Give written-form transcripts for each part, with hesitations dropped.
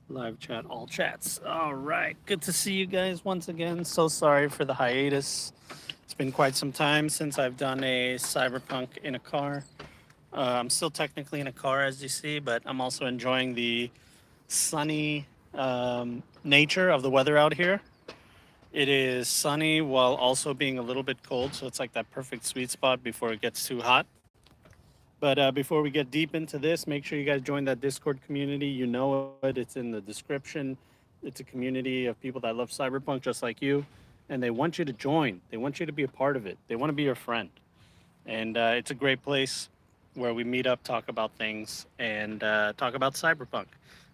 Live chat, all chats. All right. Good to see you guys once again. So sorry for the hiatus. It's been quite some time since I've done a Cyberpunk in a car. I'm still technically in a car, as you see, but I'm also enjoying the sunny nature of the weather out here. It is sunny while also being a little bit cold, so it's like that perfect sweet spot before it gets too hot. But before we get deep into this, make sure you guys join that Discord community. You know it, it's in the description. It's a community of people that love Cyberpunk just like you, and they want you to join. They want you to be a part of it. They want to be your friend. And it's a great place where we meet up, talk about things, and talk about Cyberpunk.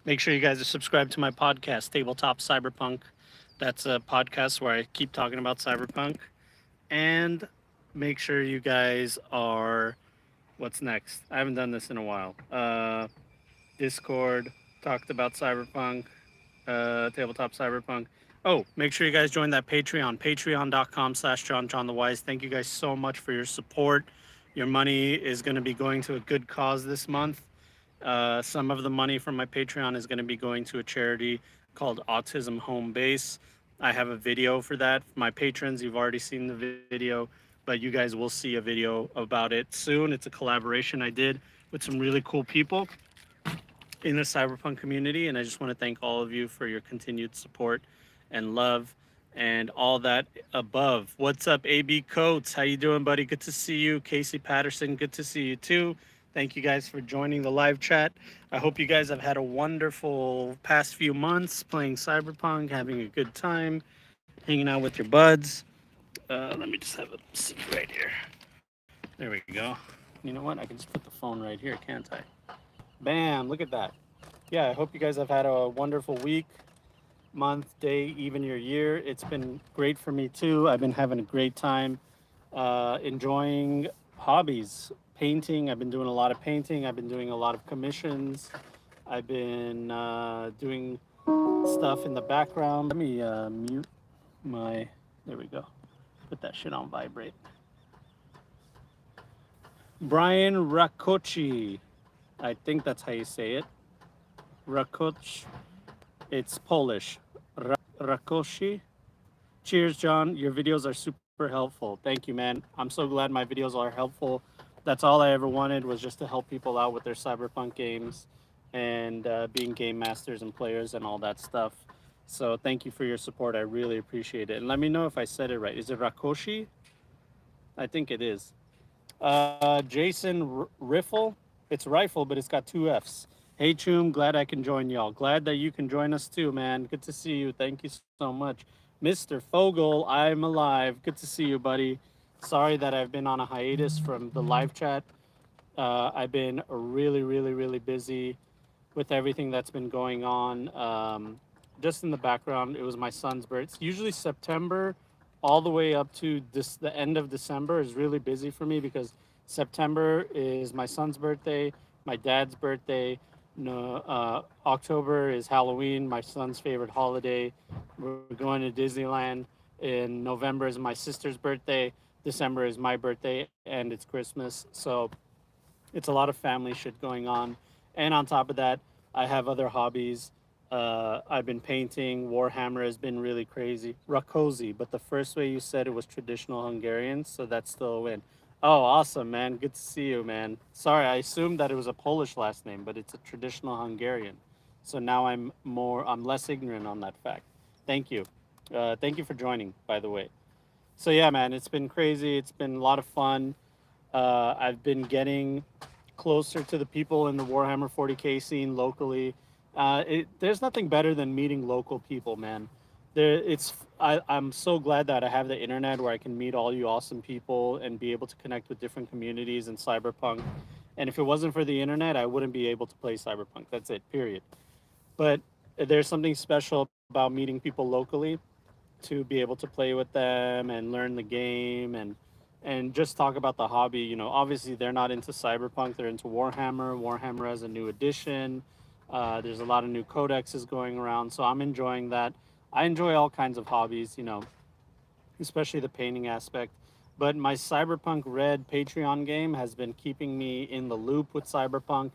Make sure you guys are subscribed to my podcast, Tabletop Cyberpunk. That's a podcast where I keep talking about Cyberpunk. And make sure you guys are. What's next? I haven't done this in a while. Discord talked about Cyberpunk, tabletop Cyberpunk. Oh, make sure you guys join that Patreon, patreon.com/JonJonTheWise. Thank you guys so much for your support. Your money is going to be going to a good cause this month. Some of the money from my Patreon is going to be going to a charity called Autism Home Base. I have a video for that. My patrons, you've already seen the video, but you guys will see a video about it soon. It's a collaboration I did with some really cool people in the cyberpunk community, and I just want to thank all of you for your continued support and love and all that above. What's up, AB Coates? How you doing, buddy? Good to see you. Casey Patterson, good to see you too. Thank you guys for joining the live chat. I hope you guys have had a wonderful past few months playing Cyberpunk, having a good time, hanging out with your buds. Let me just have a seat right here. There we go. You know what? I can just put the phone right here, can't I? Bam, look at that. Yeah, I hope you guys have had a wonderful week, month, day, even your year. It's been great for me too. I've been having a great time enjoying hobbies. Painting, I've been doing a lot of painting. I've been doing a lot of commissions. I've been doing stuff in the background. Let me mute my, there we go. Put that shit on vibrate. Brian Rakoczy. I think that's how you say it. Rakoc. It's Polish. Rakoczy. Cheers, John. Your videos are super helpful. Thank you, man. I'm so glad my videos are helpful. That's all I ever wanted was just to help people out with their cyberpunk games and being game masters and players and all that stuff. So thank you for your support. I really appreciate it. And let me know if I said it right. Is it Rakoczy? I think it is. Jason Riffle. It's Rifle, but it's got two F's. Hey, Choom, glad I can join y'all. Glad that you can join us too, man. Good to see you. Thank you so much. Mr. Fogel, I'm alive. Good to see you, buddy. Sorry that I've been on a hiatus from the live chat. I've been really, really, really busy with everything that's been going on. Just in the background, it was my son's birthday. It's usually September all the way up to the end of December is really busy for me because September is my son's birthday, my dad's birthday. No, October is Halloween, my son's favorite holiday. We're going to Disneyland. In November is my sister's birthday. December is my birthday, and it's Christmas. So it's a lot of family shit going on. And on top of that, I have other hobbies. I've been painting. Warhammer has been really crazy. Rakozy, but the first way you said it was traditional Hungarian, so that's still a win. Oh, awesome, man. Good to see you, man. Sorry, I assumed that it was a Polish last name, but it's a traditional Hungarian. So now I'm less ignorant on that fact. Thank you. Thank you for joining, by the way. So yeah, man, it's been crazy. It's been a lot of fun. I've been getting closer to the people in the Warhammer 40K scene locally. There's nothing better than meeting local people, man. I'm so glad that I have the internet where I can meet all you awesome people and be able to connect with different communities in Cyberpunk. And if it wasn't for the internet, I wouldn't be able to play Cyberpunk. That's it, period. But there's something special about meeting people locally to be able to play with them and learn the game and just talk about the hobby. You know, obviously they're not into Cyberpunk; they're into Warhammer. Warhammer has a new edition. There's a lot of new codexes going around, so I'm enjoying that. I enjoy all kinds of hobbies, you know, especially the painting aspect. But my Cyberpunk Red Patreon game has been keeping me in the loop with Cyberpunk.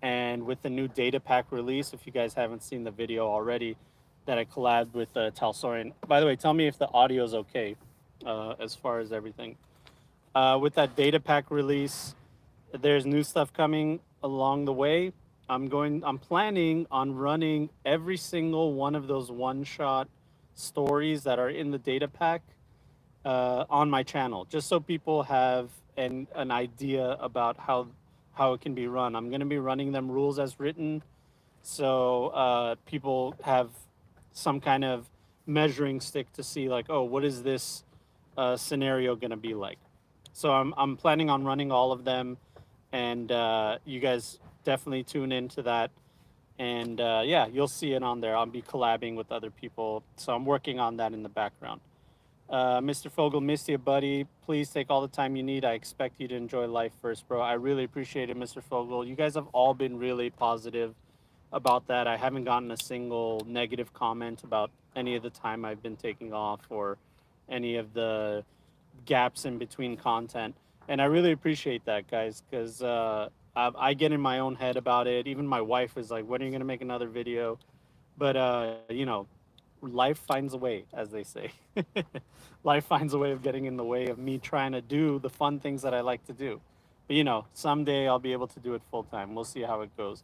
And with the new data pack release, if you guys haven't seen the video already, that I collabed with Talsorian. By the way, tell me if the audio is okay as far as everything. With that data pack release, there's new stuff coming along the way. I'm planning on running every single one of those one-shot stories that are in the data pack on my channel, just so people have an idea about how it can be run. I'm going to be running them rules as written, so people have some kind of measuring stick to see like, oh, what is this scenario going to be like? So I'm planning on running all of them, and you guys definitely tune into that. And yeah, you'll see it on there. I'll be collabing with other people, so I'm working on that in the background. Mr. Fogel, missed you, buddy. Please take all the time you need. I expect you to enjoy life first, bro. I really appreciate it, Mr. Fogel. You guys have all been really positive about that. I haven't gotten a single negative comment about any of the time I've been taking off or any of the gaps in between content. And I really appreciate that, guys, because I get in my own head about it. Even my wife is like, when are you going to make another video? But, you know, life finds a way, as they say. Life finds a way of getting in the way of me trying to do the fun things that I like to do. But, you know, someday I'll be able to do it full time. We'll see how it goes.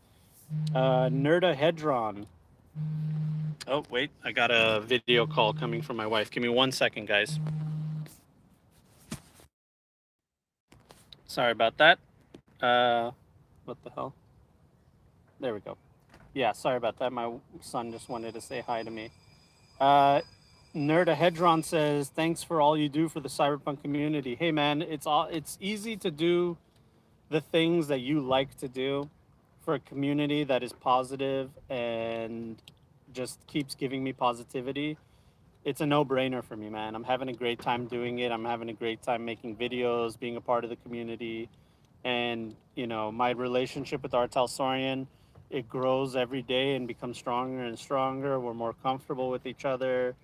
Nerdahedron. Oh, wait, I got a video call coming from my wife. Give me 1 second, guys. Sorry about that. What the hell? There we go. Yeah, sorry about that. My son just wanted to say hi to me. Nerdahedron says, "Thanks for all you do for the cyberpunk community." Hey, man, it's easy to do the things that you like to do for a community that is positive and just keeps giving me positivity. It's a no-brainer for me, man. I'm having a great time doing it. I'm having a great time making videos, being a part of the community, and you know, my relationship with Artel Sorian, it grows every day and becomes stronger and stronger. We're more comfortable with each other,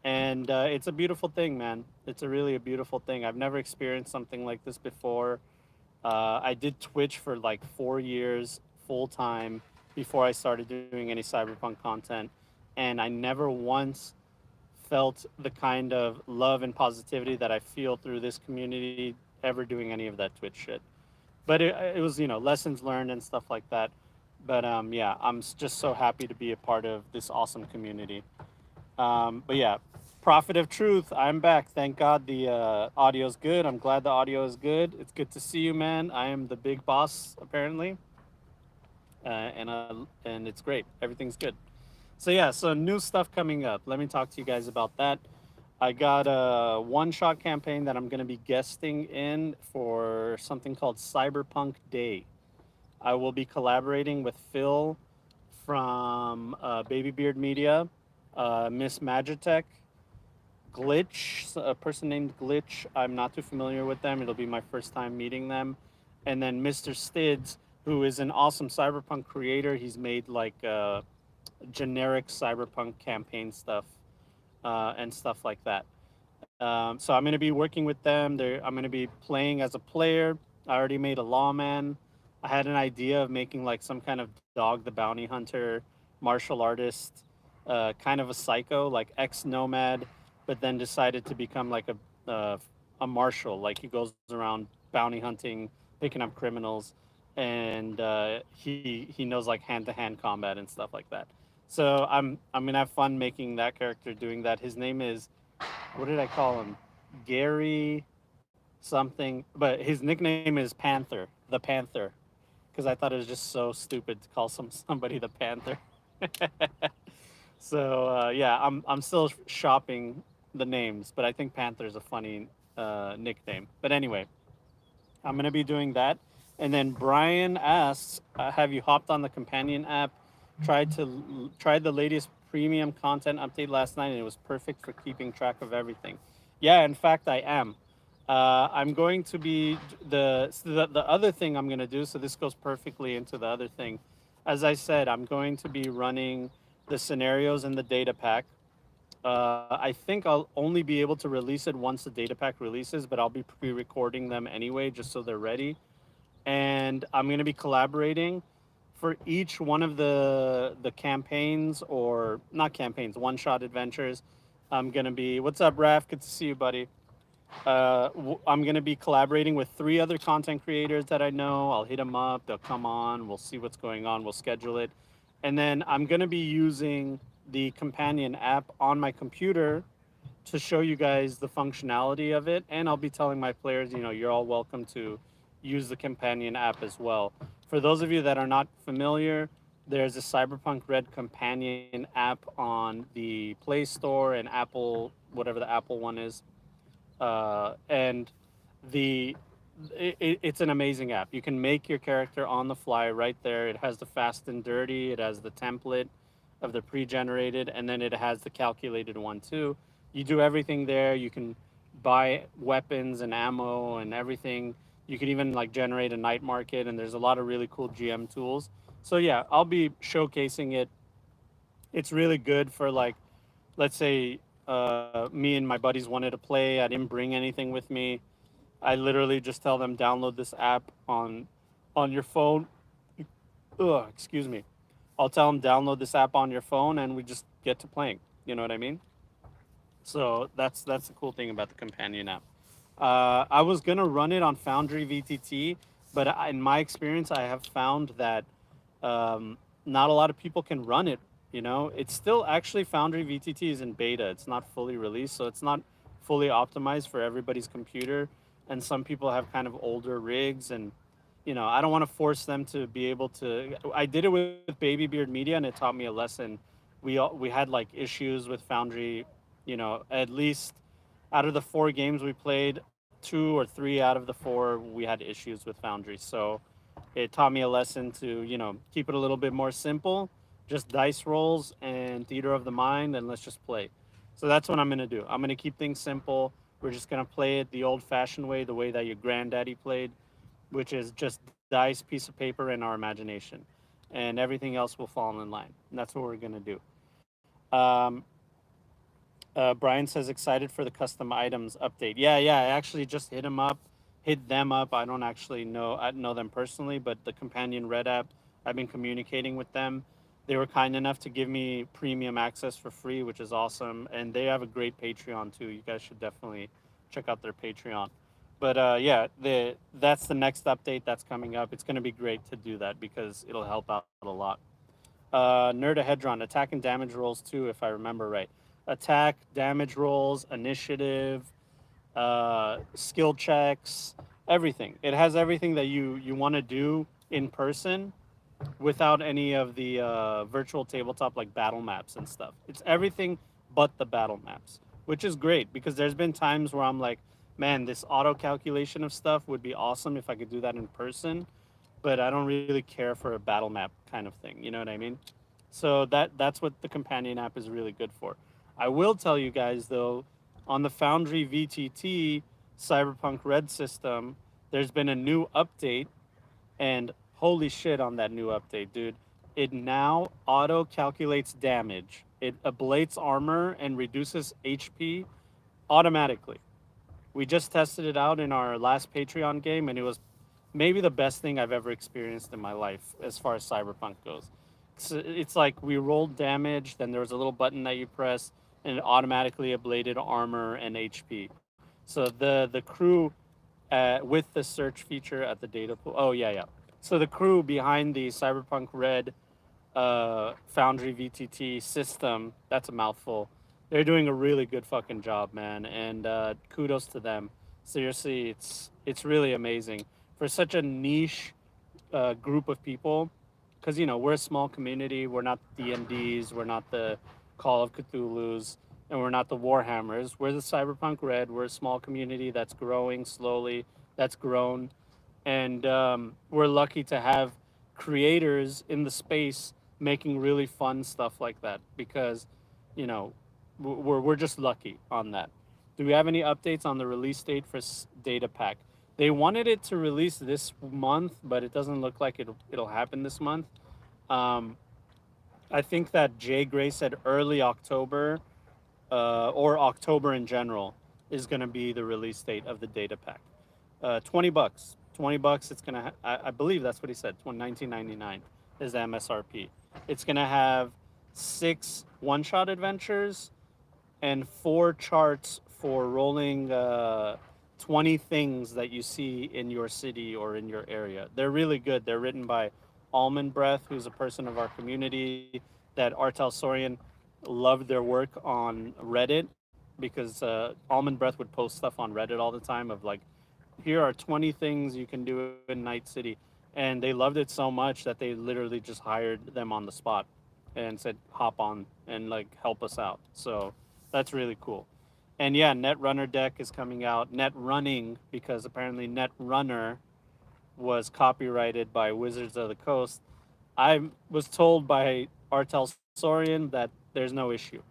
and it's a beautiful thing, man. It's a really a beautiful thing. I've never experienced something like this before. I did Twitch for like 4 years full time before I started doing any cyberpunk content, and I never once felt the kind of love and positivity that I feel through this community ever doing any of that Twitch shit. But it was, you know, lessons learned and stuff like that. But yeah, I'm just so happy to be a part of this awesome community. But yeah, Prophet of Truth, I'm back. Thank God the audio's good. I'm glad the audio is good. It's good to see you, man. I am the big boss, apparently. And it's great. Everything's good. So yeah, so new stuff coming up. Let me talk to you guys about that. I got a one-shot campaign that I'm going to be guesting in for something called Cyberpunk Day. I will be collaborating with Phil from Baby Beard Media, Miss Magitech, Glitch, a person named Glitch. I'm not too familiar with them. It'll be my first time meeting them. And then Mr. Stids, who is an awesome cyberpunk creator. He's made like generic cyberpunk campaign stuff and stuff like that. So I'm going to be working with them. I'm going to be playing as a player. I already made a lawman. I had an idea of making like some kind of dog the bounty hunter, martial artist, kind of a psycho, like ex-nomad, but then decided to become like a marshal. Like he goes around bounty hunting, picking up criminals, and he knows like hand-to-hand combat and stuff like that. So I'm gonna have fun making that character doing that. His name is, what did I call him? Gary something, but his nickname is Panther, the Panther, because I thought it was just so stupid to call somebody the Panther. So yeah, I'm still shopping the names, but I think Panther is a funny nickname. But anyway, I'm gonna be doing that. And then Brian asks, have you hopped on the companion app? Tried the latest premium content update last night, and it was perfect for keeping track of everything. Yeah, in fact, I am. I'm going to be the other thing I'm gonna do. So this goes perfectly into the other thing. As I said, I'm going to be running the scenarios in the data pack. I think I'll only be able to release it once the data pack releases, but I'll be pre-recording them anyway, just so they're ready. And I'm going to be collaborating for each one of the campaigns, or not campaigns, one shot adventures, I'm gonna be. What's up, Raf? Good to see you, buddy. I'm going to be collaborating with three other content creators that I know. I'll hit them up. They'll come on. We'll see what's going on. We'll schedule it. And then I'm going to be using the companion app on my computer to show you guys the functionality of it. And I'll be telling my players, you're all welcome to use the companion app as well. For those of you that are not familiar, there's a Cyberpunk Red companion app on the Play Store and Apple, whatever the Apple one is. And the it's an amazing app. You can make your character on the fly right there. It has the fast and dirty. It has the template of the pre-generated, and then it has the calculated one too. You do everything there. You can buy weapons and ammo and everything. You can even like generate a night market, and there's a lot of really cool GM tools. So yeah, I'll be showcasing it. It's really good for like, let's say me and my buddies wanted to play. I didn't bring anything with me. I literally just tell them download this app on your phone. Ugh, excuse me. I'll tell them download this app on your phone, and we just get to playing. You know what I mean? So that's the cool thing about the companion app. I was gonna run it on Foundry VTT, but in my experience, I have found that not a lot of people can run it. It's still actually Foundry VTT is in beta. It's not fully released, so it's not fully optimized for everybody's computer. And some people have kind of older rigs, and I don't want to force them to be able to. I did it with Baby Beard Media, and it taught me a lesson. We had like issues with Foundry. At least out of the four games we played, two or three out of the four we had issues with Foundry. So it taught me a lesson to keep it a little bit more simple, just dice rolls and theater of the mind, and let's just play. So that's what I'm gonna do. I'm gonna keep things simple. We're just gonna play it the old-fashioned way, the way that your granddaddy played, which is just dice, piece of paper, and our imagination, and everything else will fall in line. And that's what we're gonna do. Um, Brian says excited for the custom items update. Yeah. I actually just hit them up. I don't actually know them personally, but the companion Red app, I've been communicating with them. They were kind enough to give me premium access for free, which is awesome. And they have a great Patreon too. You guys should definitely check out their Patreon. But yeah, that's the next update that's coming up. It's going to be great to do that because it'll help out a lot. Nerdahedron, attack and damage rolls too, if I remember right. Attack, damage rolls, initiative, skill checks, everything. It has everything that you want to do in person without any of the virtual tabletop like battle maps and stuff. It's everything but the battle maps, which is great because there's been times where I'm like, man, this auto calculation of stuff would be awesome if I could do that in person, but I don't really care for a battle map kind of thing. You know what I mean? So that's what the companion app is really good for. I will tell you guys though, on the Foundry VTT Cyberpunk Red system, there's been a new update, and holy shit on that new update, dude. It now auto calculates damage. It ablates armor and reduces HP automatically. We just tested it out in our last Patreon game, and it was maybe the best thing I've ever experienced in my life as far as Cyberpunk goes. It's like we rolled damage, then there was a little button that you press, and it automatically ablated armor and HP. So the crew with the search feature at the data pool. Oh yeah. So the crew behind the Cyberpunk Red Foundry VTT system, that's a mouthful. They're doing a really good fucking job, man, and kudos to them. Seriously, it's really amazing for such a niche group of people, because we're a small community. We're not the D&Ds, we're not the Call of Cthulhu's, and we're not the Warhammers. We're the Cyberpunk Red. We're a small community that's growing slowly. That's grown, and we're lucky to have creators in the space making really fun stuff like that because you know we're just lucky on that. Do we have any updates on the release date for data pack? They wanted it to release this month, but it doesn't look like it'll happen this month. um, I think that Jay Gray said early October, or October in general, is going to be the release date of the data pack. $20. $20. It's gonna. I believe that's what he said. 19.99. is the MSRP. It's gonna have 6 one-shot adventures and 4 charts for rolling 20 things that you see in your city or in your area. They're really good. They're written by Almond Breath, who's a person of our community that Artel Sorian loved their work on Reddit because Almond Breath would post stuff on Reddit all the time of like, here are 20 things you can do in Night City. And they loved it so much that they literally just hired them on the spot and said, hop on and like help us out. So that's really cool. And yeah, Netrunner deck is coming out. Net Running, because apparently Netrunner was copyrighted by Wizards of the Coast. I was told by Artel Sorian that there's no issue,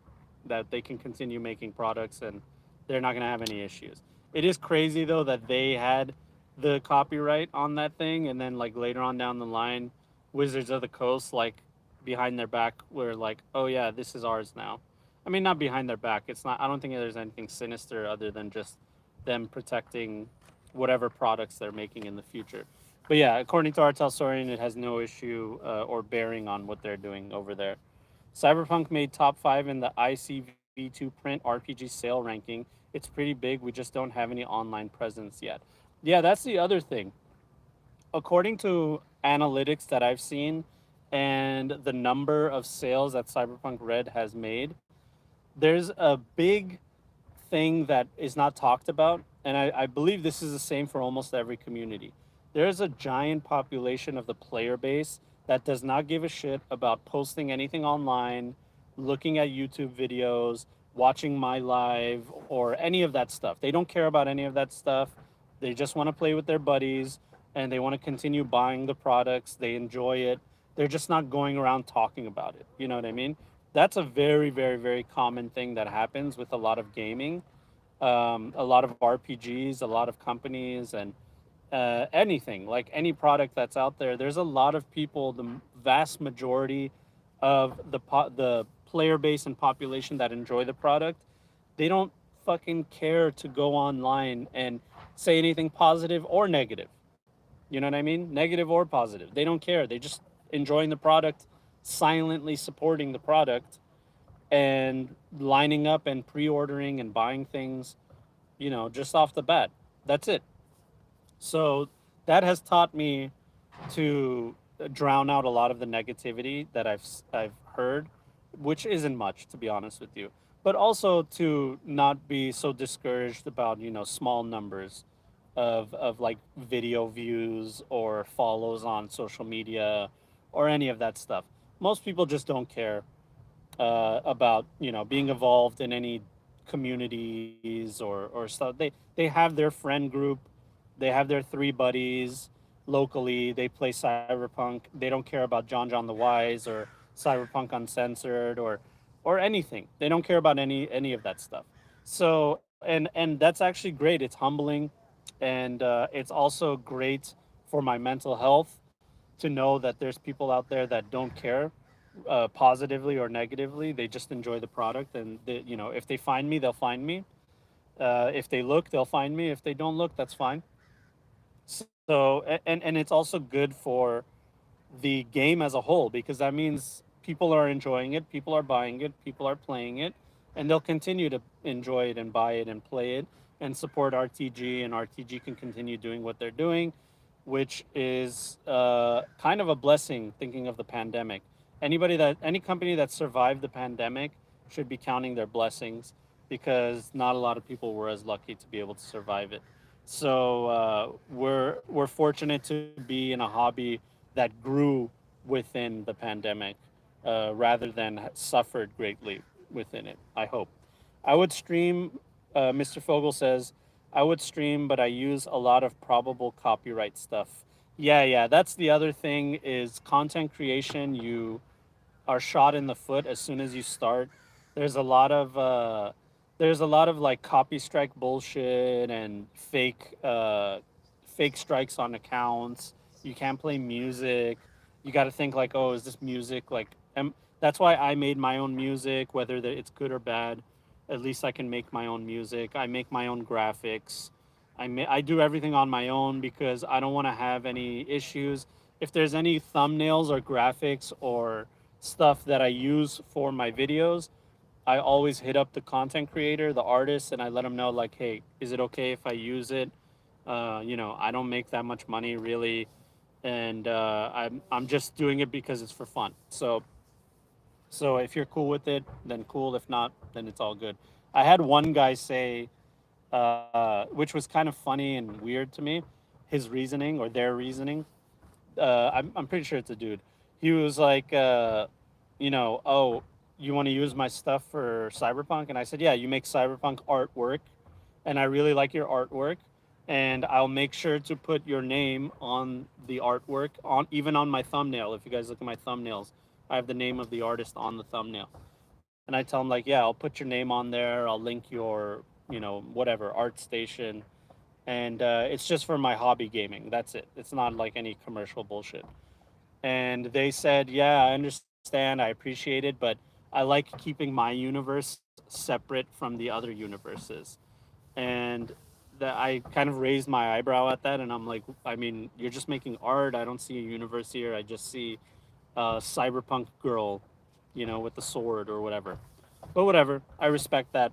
that they can continue making products and they're not going to have any issues. It is crazy though that they had the copyright on that thing, and then like later on down the line, Wizards of the Coast like behind their back were like, "Oh yeah, this is ours now." I mean, not behind their back. It's not. I don't think there's anything sinister other than just them protecting whatever products they're making in the future. But yeah, according to Artel Sorian, it has no issue or bearing on what they're doing over there. Cyberpunk made top 5 in the ICV2 print RPG sale ranking. It's pretty big. We just don't have any online presence yet. Yeah, that's the other thing. According to analytics that I've seen and the number of sales that Cyberpunk Red has made, there's a big thing that is not talked about, and I believe this is the same for almost every community. There's a giant population of the player base that does not give a shit about posting anything online, looking at YouTube videos, watching my live, or any of that stuff. They don't care about any of that stuff. They just want to play with their buddies and they want to continue buying the products. They enjoy it. They're just not going around talking about it. You know what I mean? That's a very, very, very common thing that happens with a lot of gaming, a lot of RPGs, a lot of companies, and anything like any product that's out there. There's a lot of people, the vast majority of the player base and population that enjoy the product, they don't fucking care to go online and say anything positive or negative. You know what I mean? Negative or positive. They don't care. They just enjoying the product, silently supporting the product, and lining up and pre-ordering and buying things, just off the bat. That's it. So that has taught me to drown out a lot of the negativity that I've heard, which isn't much, to be honest with you. But also to not be so discouraged about small numbers of like video views or follows on social media or any of that stuff. Most people just don't care about being involved in any communities or stuff. They have their friend group, they have their 3 buddies locally. They play Cyberpunk. They don't care about JonJonTheWise or Cyberpunk Uncensored or anything. They don't care about any of that stuff. So and that's actually great. It's humbling, and it's also great for my mental health to know that there's people out there that don't care positively or negatively. They just enjoy the product, and if they find me, they'll find me. If they look, they'll find me. If they don't look, that's fine. So and it's also good for the game as a whole because that means people are enjoying it, people are buying it, people are playing it, and they'll continue to enjoy it and buy it and play it and support RTG, and RTG can continue doing what they're doing, which is kind of a blessing thinking of the pandemic. Any company that survived the pandemic should be counting their blessings because not a lot of people were as lucky to be able to survive it. So we're fortunate to be in a hobby that grew within the pandemic rather than suffered greatly within it. I hope. I would stream. Mr. Fogel says, I would stream, but I use a lot of probable copyright stuff. Yeah, yeah. That's the other thing is content creation. You are shot in the foot as soon as you start. There's a lot of like copy strike bullshit and fake strikes on accounts. You can't play music. You got to think like, oh, is this music like? That's why I made my own music, whether it's good or bad. At least I can make my own music. I make my own graphics. I do everything on my own because I don't want to have any issues. if there's any thumbnails or graphics or stuff that I use for my videos, I always hit up the content creator, the artist, and I let them know like, hey, is it okay if I use it? I don't make that much money really, and I'm just doing it because it's for fun. So if you're cool with it, then cool. If not, then it's all good. I had one guy say, which was kind of funny and weird to me, his reasoning or their reasoning. I'm pretty sure it's a dude. He was like, oh, you want to use my stuff for Cyberpunk? And I said, yeah, you make Cyberpunk artwork, and I really like your artwork, and I'll make sure to put your name on the artwork, on even on my thumbnail. If you guys look at my thumbnails, I have the name of the artist on the thumbnail, and I tell him like, yeah, I'll put your name on there. I'll link your, whatever art station, and it's just for my hobby gaming. That's it. It's not like any commercial bullshit. And they said, yeah, I understand, I appreciate it, but I like keeping my universe separate from the other universes. And that I kind of raised my eyebrow at that, and I'm like, I mean, you're just making art. I don't see a universe here. I just see a cyberpunk girl, with the sword or whatever. But whatever, I respect that.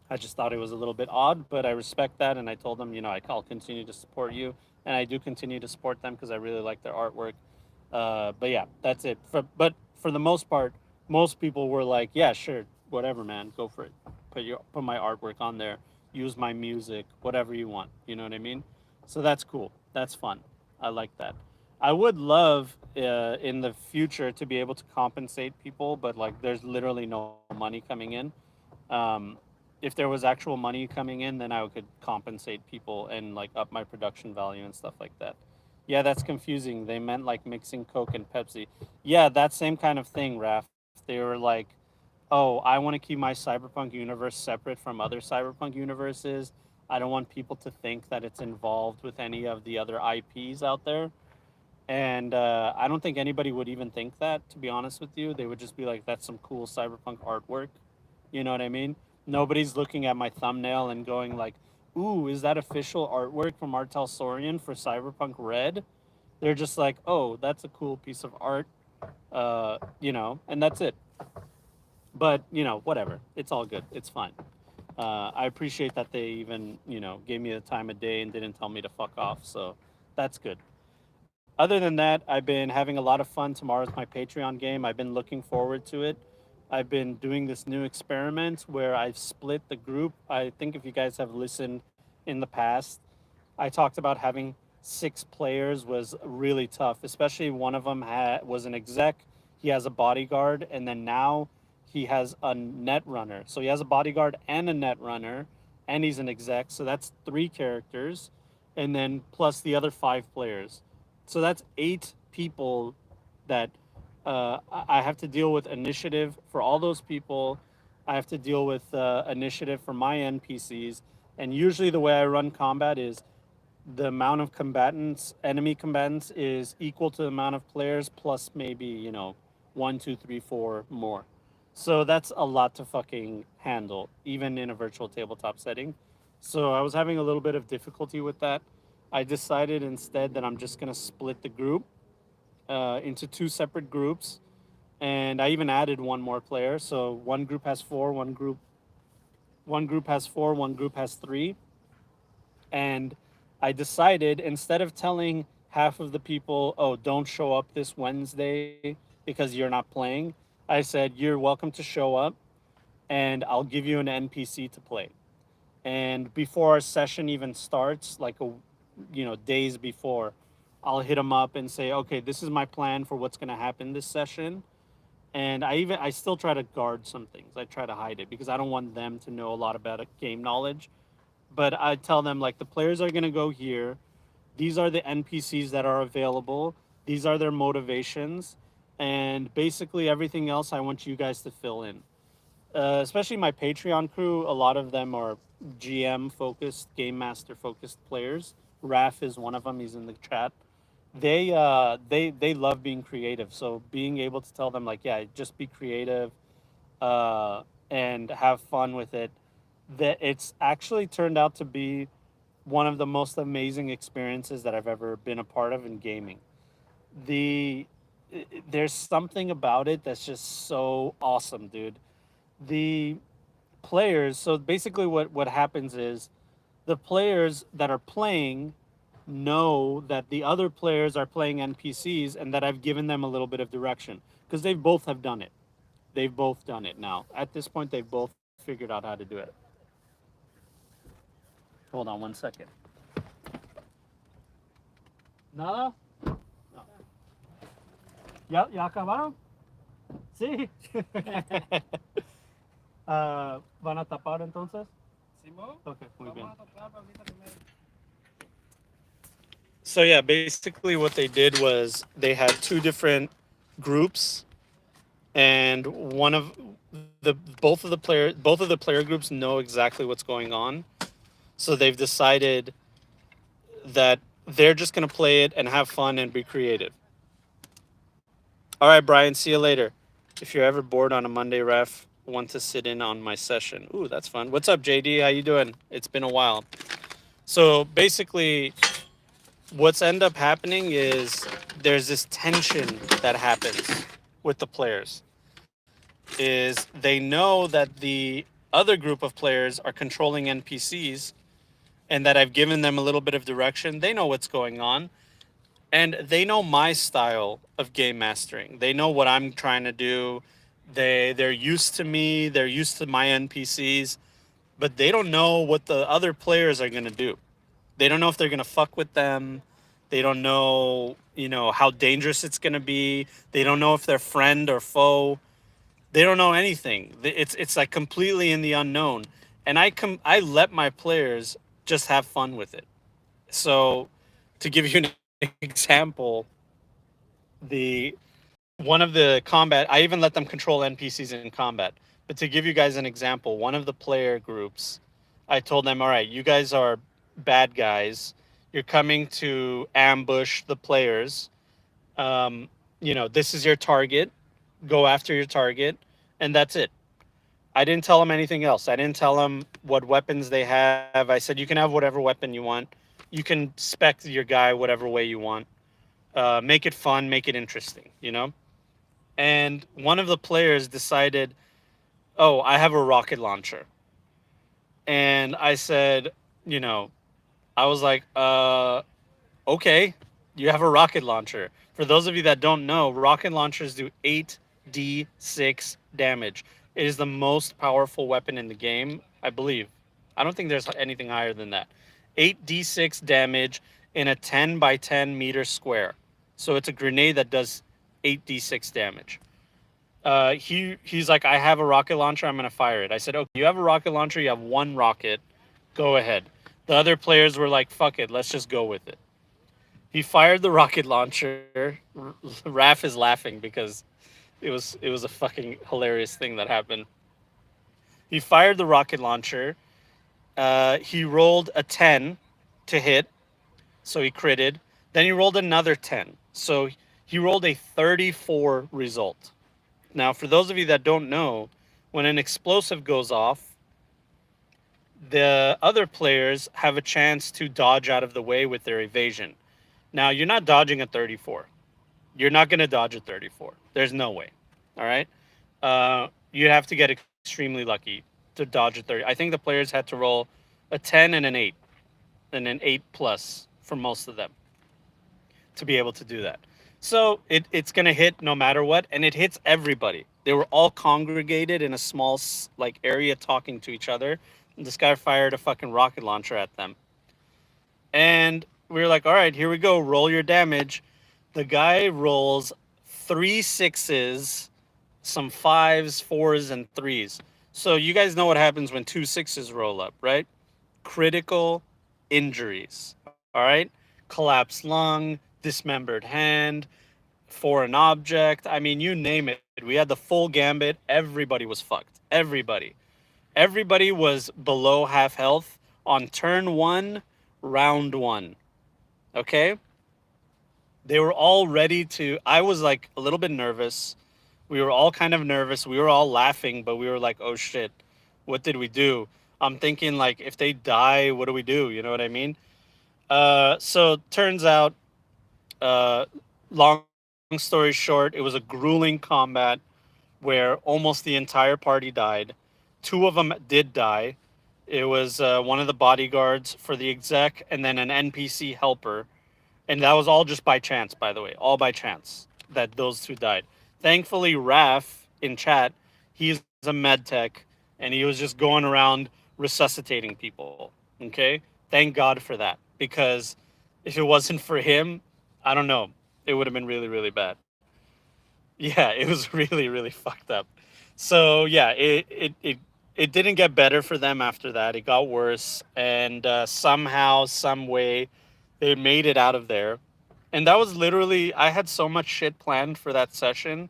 I just thought it was a little bit odd, but I respect that, and I told them, I'll continue to support you, and I do continue to support them because I really like their artwork. But yeah, that's it. But for the most part, most people were like, yeah, sure, whatever, man, go for it. Put my artwork on there, use my music, whatever you want. You know what I mean? So that's cool. That's fun. I like that. I would love in the future to be able to compensate people, but like, there's literally no money coming in. Um, if there was actual money coming in, then I could compensate people and like up my production value and stuff like that. Yeah, that's confusing. They meant like mixing Coke and Pepsi. Yeah, that same kind of thing, Raf. They were like, oh, I want to keep my Cyberpunk universe separate from other Cyberpunk universes. I don't want people to think that it's involved with any of the other IPs out there. And I don't think anybody would even think that, to be honest with you. They would just be like, that's some cool cyberpunk artwork. You know what I mean? Nobody's looking at my thumbnail and going like, ooh, is that official artwork from Artel Sorian for Cyberpunk Red? They're just like, oh, that's a cool piece of art, and that's it. But, whatever. It's all good. It's fine. I appreciate that they even, gave me the time of day and didn't tell me to fuck off. So that's good. Other than that, I've been having a lot of fun. Tomorrow's my Patreon game. I've been looking forward to it. I've been doing this new experiment where I've split the group. I think if you guys have listened in the past, I talked about having 6 players was really tough, especially one of them was an exec. He has a bodyguard, and then now he has a net runner. So he has a bodyguard and a net runner, and he's an exec. So that's 3 characters, and then plus the other 5 players. So that's 8 people that I have to deal with initiative for all those people. I have to deal with initiative for my NPCs. And usually the way I run combat is the amount of combatants, enemy combatants, is equal to the amount of players plus maybe, 1, 2, 3, 4 more. So that's a lot to fucking handle, even in a virtual tabletop setting. So I was having a little bit of difficulty with that. I decided instead that I'm just gonna split the group into 2 separate groups, and I even added one more player. So one group has 4, one group has 4, one group has 3, and I decided instead of telling half of the people, oh, don't show up this Wednesday because you're not playing, I said, you're welcome to show up and I'll give you an NPC to play. And before our session even starts, like days before, I'll hit them up and say, okay, this is my plan for what's going to happen this session. And I still try to guard some things. I try to hide it because I don't want them to know a lot about game knowledge. But I tell them like the players are going to go here. These are the NPCs that are available. These are their motivations. And basically everything else I want you guys to fill in. Especially my Patreon crew, a lot of them are GM focused, game master focused players. Raf is one of them. He's in the chat. They love being creative. So being able to tell them like, yeah, just be creative, uh, and have fun with it. That it's actually turned out to be one of the most amazing experiences that I've ever been a part of in gaming. The there's something about it that's just so awesome, dude. The players, so basically what happens is the players that are playing know that the other players are playing NPCs and that I've given them a little bit of direction because they both have done it. They've both done it now. At this point, they've both figured out how to do it. Hold on 1 second. Nada? No. ¿Ya acabaron? Sí. ¿Van a tapar entonces? Simón, Ok, muy bien. vamos a tocar ahorita primero. So yeah, basically what they did was they had two different groups, and one of both of the player groups know exactly what's going on. So they've decided that they're just gonna play it and have fun and be creative. All right, Brian. See you later. If you're ever bored on a Monday, ref, want to sit in on my session. Ooh, that's fun. What's up, JD? How you doing? It's been a while. So basically, what's end up happening is there's this tension that happens with the players. Is they know that the other group of players are controlling NPCs and that I've given them a little bit of direction. They know what's going on and they know my style of game mastering. They know what I'm trying to do. They're used to me, they're used to my NPCs, but they don't know what the other players are going to do. They don't know if they're going to fuck with them. They don't know, how dangerous it's going to be. They don't know if they're friend or foe. They don't know anything. It's like completely in the unknown. And I let my players just have fun with it. So, to give you an example, the one of the combat, I even let them control NPCs in combat. But to give you guys an example, one of the player groups, I told them, all right, you guys are bad guys. You're coming to ambush the players. Um, this is your target. Go after your target, and that's it. I didn't tell them anything else. I didn't tell them what weapons they have. I said, you can have whatever weapon you want. You can spec your guy whatever way you want. Make it fun, make it interesting. And one of the players decided, oh, I have a rocket launcher. And I said, you know, I was like, okay, you have a rocket launcher. For those of you that don't know, rocket launchers do 8d6 damage. It is the most powerful weapon in the game, I believe. I don't think there's anything higher than that. 8d6 damage in a 10 by 10 meter square. So it's a grenade that does 8d6 damage. He's like, I have a rocket launcher. I'm gonna fire it. I said, okay, you have a rocket launcher. You have one rocket. Go ahead. The other players were like, fuck it. Let's just go with it. He fired the rocket launcher. Raph is laughing because it was a fucking hilarious thing that happened. He fired the rocket launcher. He rolled a 10 to hit, so he critted. Then he rolled another 10, so he rolled a 34 result. Now, for those of you that don't know, when an explosive goes off, the other players have a chance to dodge out of the way with their evasion. Now, you're not dodging a 34. You're not going to dodge a 34. There's no way. All right. You have to get extremely lucky to dodge a 30. I think the players had to roll a 10 and an 8 plus for most of them to be able to do that. So it's going to hit no matter what, and it hits everybody. They were all congregated in a small like area talking to each other. And this guy fired a fucking rocket launcher at them. And we were like, all right, here we go. Roll your damage. The guy rolls 3 6s, some 5s, 4s, and 3s. So you guys know what happens when 2 6s roll up, right? Critical injuries. All right? Collapsed lung, dismembered hand, foreign object. I mean, you name it. We had the full gambit. Everybody was fucked. Everybody. Everybody was below half health on turn one, round one. Okay? They were all ready to. I was like a little bit nervous. We were all kind of nervous. We were all laughing, but we were like, oh shit, what did we do? I'm thinking, like, if they die, what do we do? You know what I mean? So turns out, uh, Long story short, it was a grueling combat where almost the entire party died. Two of them did die. It was one of the bodyguards for the exec and then an NPC helper. And that was all just by chance, by the way, all by chance that those two died. Thankfully, Raf in chat, he's a med tech and he was just going around resuscitating people. Okay? Thank God for that because if it wasn't for him, I don't know, it would have been really, really bad. Yeah, it was really, really fucked up. So yeah, it didn't get better for them after that. It got worse, and somehow, some way, they made it out of there. And that was literally, I had so much shit planned for that session,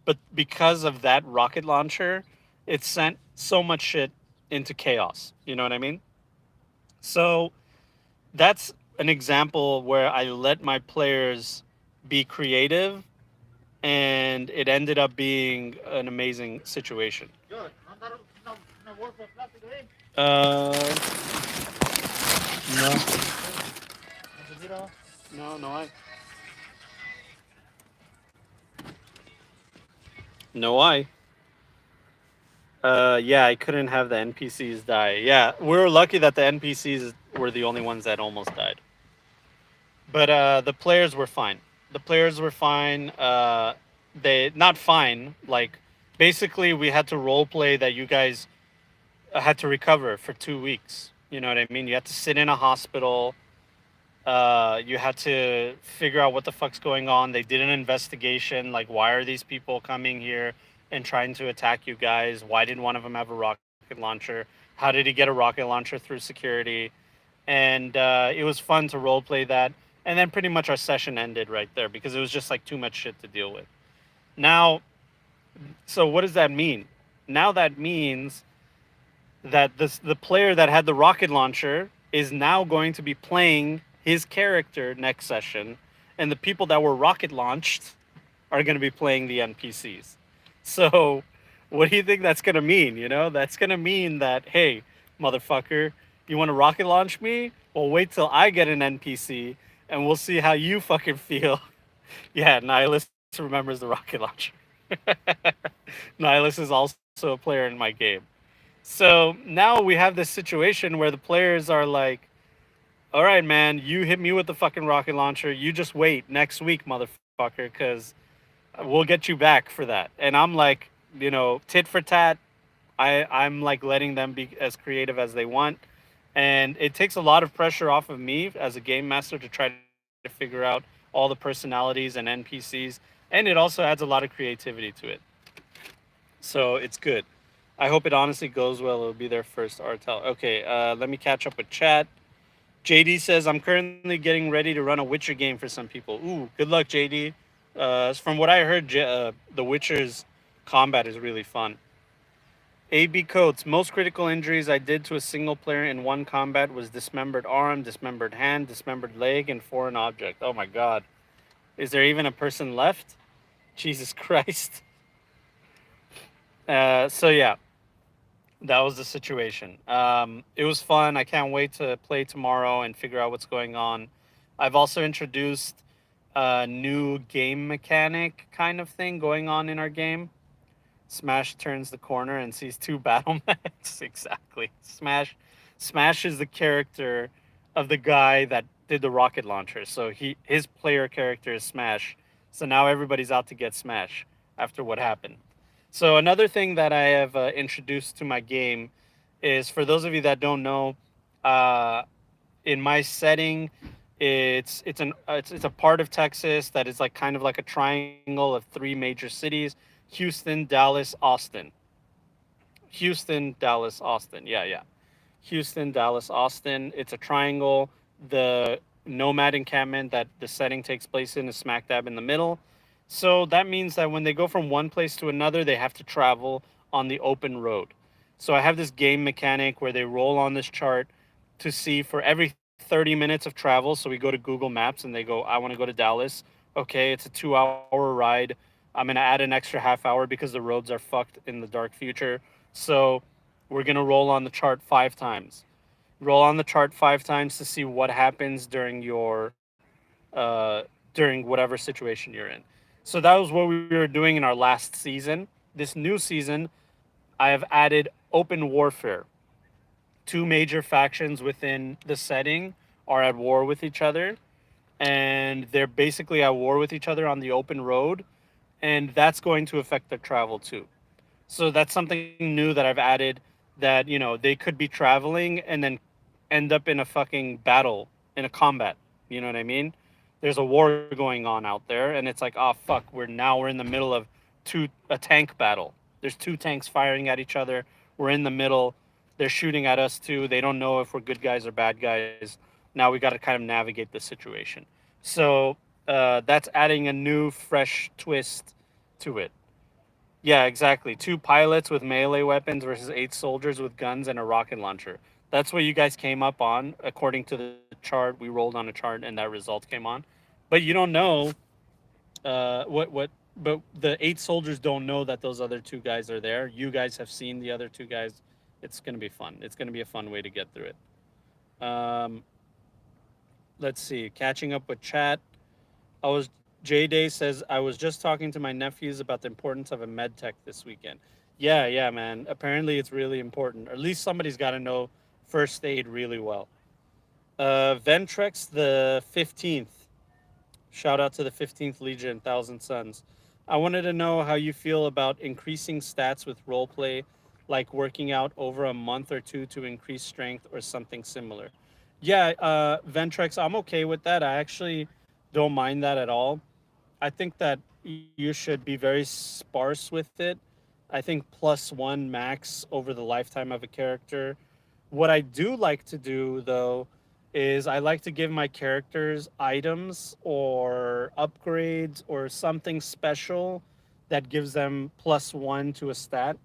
but because of that rocket launcher, it sent so much shit into chaos. You know what I mean? So that's an example where I let my players be creative and it ended up being an amazing situation. Uh, no, no, I. No, I. Yeah, I couldn't have the NPCs die. Yeah, we were lucky that the NPCs were the only ones that almost died. But the players were fine. The players were fine. They not fine. Like basically, we had to role play that you guys had to recover for 2 weeks. You know what I mean? You had to sit in a hospital. You had to figure out what the fuck's going on. They did an investigation. Like, why are these people coming here and trying to attack you guys? Why did one of them have a rocket launcher? How did he get a rocket launcher through security? And it was fun to role play that. And then pretty much our session ended right there because it was just like too much shit to deal with. Now, so what does that mean? Now that means that the player that had the rocket launcher is now going to be playing his character next session, and the people that were rocket launched are going to be playing the NPCs. So, what do you think that's going to mean? You know, that's going to mean that, hey, motherfucker, you want to rocket launch me? Well, wait till I get an NPC, and we'll see how you fucking feel. Yeah, Nihilus remembers the rocket launcher. Nihilus is also a player in my game. So now we have this situation where the players are like, all right, man, you hit me with the fucking rocket launcher. You just wait next week, motherfucker, because we'll get you back for that. And I'm like, you know, tit for tat. I'm like letting them be as creative as they want. And it takes a lot of pressure off of me as a game master to try to figure out all the personalities and NPCs. And it also adds a lot of creativity to it. So it's good. I hope it honestly goes well. It'll be their first Artel. Okay, let me catch up with chat. JD says, I'm currently getting ready to run a Witcher game for some people. Ooh, good luck, JD. From what I heard, The Witcher's combat is really fun. AB Coates, most critical injuries I did to a single player in one combat was dismembered arm, dismembered hand, dismembered leg, and foreign object. Oh my god. Is there even a person left? Jesus Christ. So yeah, that was the situation. It was fun. I can't wait to play tomorrow and figure out what's going on. I've also introduced a new game mechanic kind of thing going on in our game. Smash turns the corner and sees two battle mechs. Exactly. Smash is the character of the guy that did the rocket launcher. So his player character is Smash. So now everybody's out to get Smash after what happened. So another thing that I have introduced to my game is, for those of you that don't know, uh, in my setting, it's a part of Texas that is like kind of like a triangle of three major cities: Houston, Dallas, Austin. Houston, Dallas, Austin. Yeah, yeah. Houston, Dallas, Austin. It's a triangle. The nomad encampment that the setting takes place in is smack dab in the middle. So that means that when they go from one place to another, they have to travel on the open road. So I have this game mechanic where they roll on this chart to see for every 30 minutes of travel. So we go to Google Maps and they go, I want to go to Dallas. Okay, it's a 2 hour ride. I'm going to add an extra half hour because the roads are fucked in the dark future. So we're going to roll on the chart 5 times. Roll on the chart 5 times to see what happens during your during whatever situation you're in. So that was what we were doing in our last season. This new season, I have added open warfare. Two major factions within the setting are at war with each other, and they're basically at war with each other on the open road, and that's going to affect their travel too. So that's something new that I've added, that, they could be traveling and then end up in a fucking battle, in a combat. You know what I mean? There's a war going on out there, and it's like, oh fuck, we're in the middle of a tank battle. There's two tanks firing at each other. We're in the middle. They're shooting at us too. They don't know if we're good guys or bad guys. Now we got to kind of navigate the situation. So that's adding a new, fresh twist to it. Yeah, exactly. Two pilots with melee weapons versus eight soldiers with guns and a rocket launcher. That's what you guys came up on according to the chart. We rolled on a chart and that result came on. But you don't know but the eight soldiers don't know that those other two guys are there. You guys have seen the other two guys. It's going to be fun. It's going to be a fun way to get through it. Let's see. Catching up with chat. I was J Day says I was just talking to my nephews about the importance of a med tech this weekend. Yeah, yeah, man. Apparently it's really important. Or at least somebody's got to know first aid really well. Ventrex the 15th. Shout out to the 15th Legion, Thousand Suns. I wanted to know how you feel about increasing stats with roleplay, like working out over a month or two to increase strength or something similar. Yeah, Ventrex, I'm okay with that. I actually don't mind that at all. I think that you should be very sparse with it. I think +1 max over the lifetime of a character. What I do like to do, though, is I like to give my characters items or upgrades or something special that gives them +1 to a stat.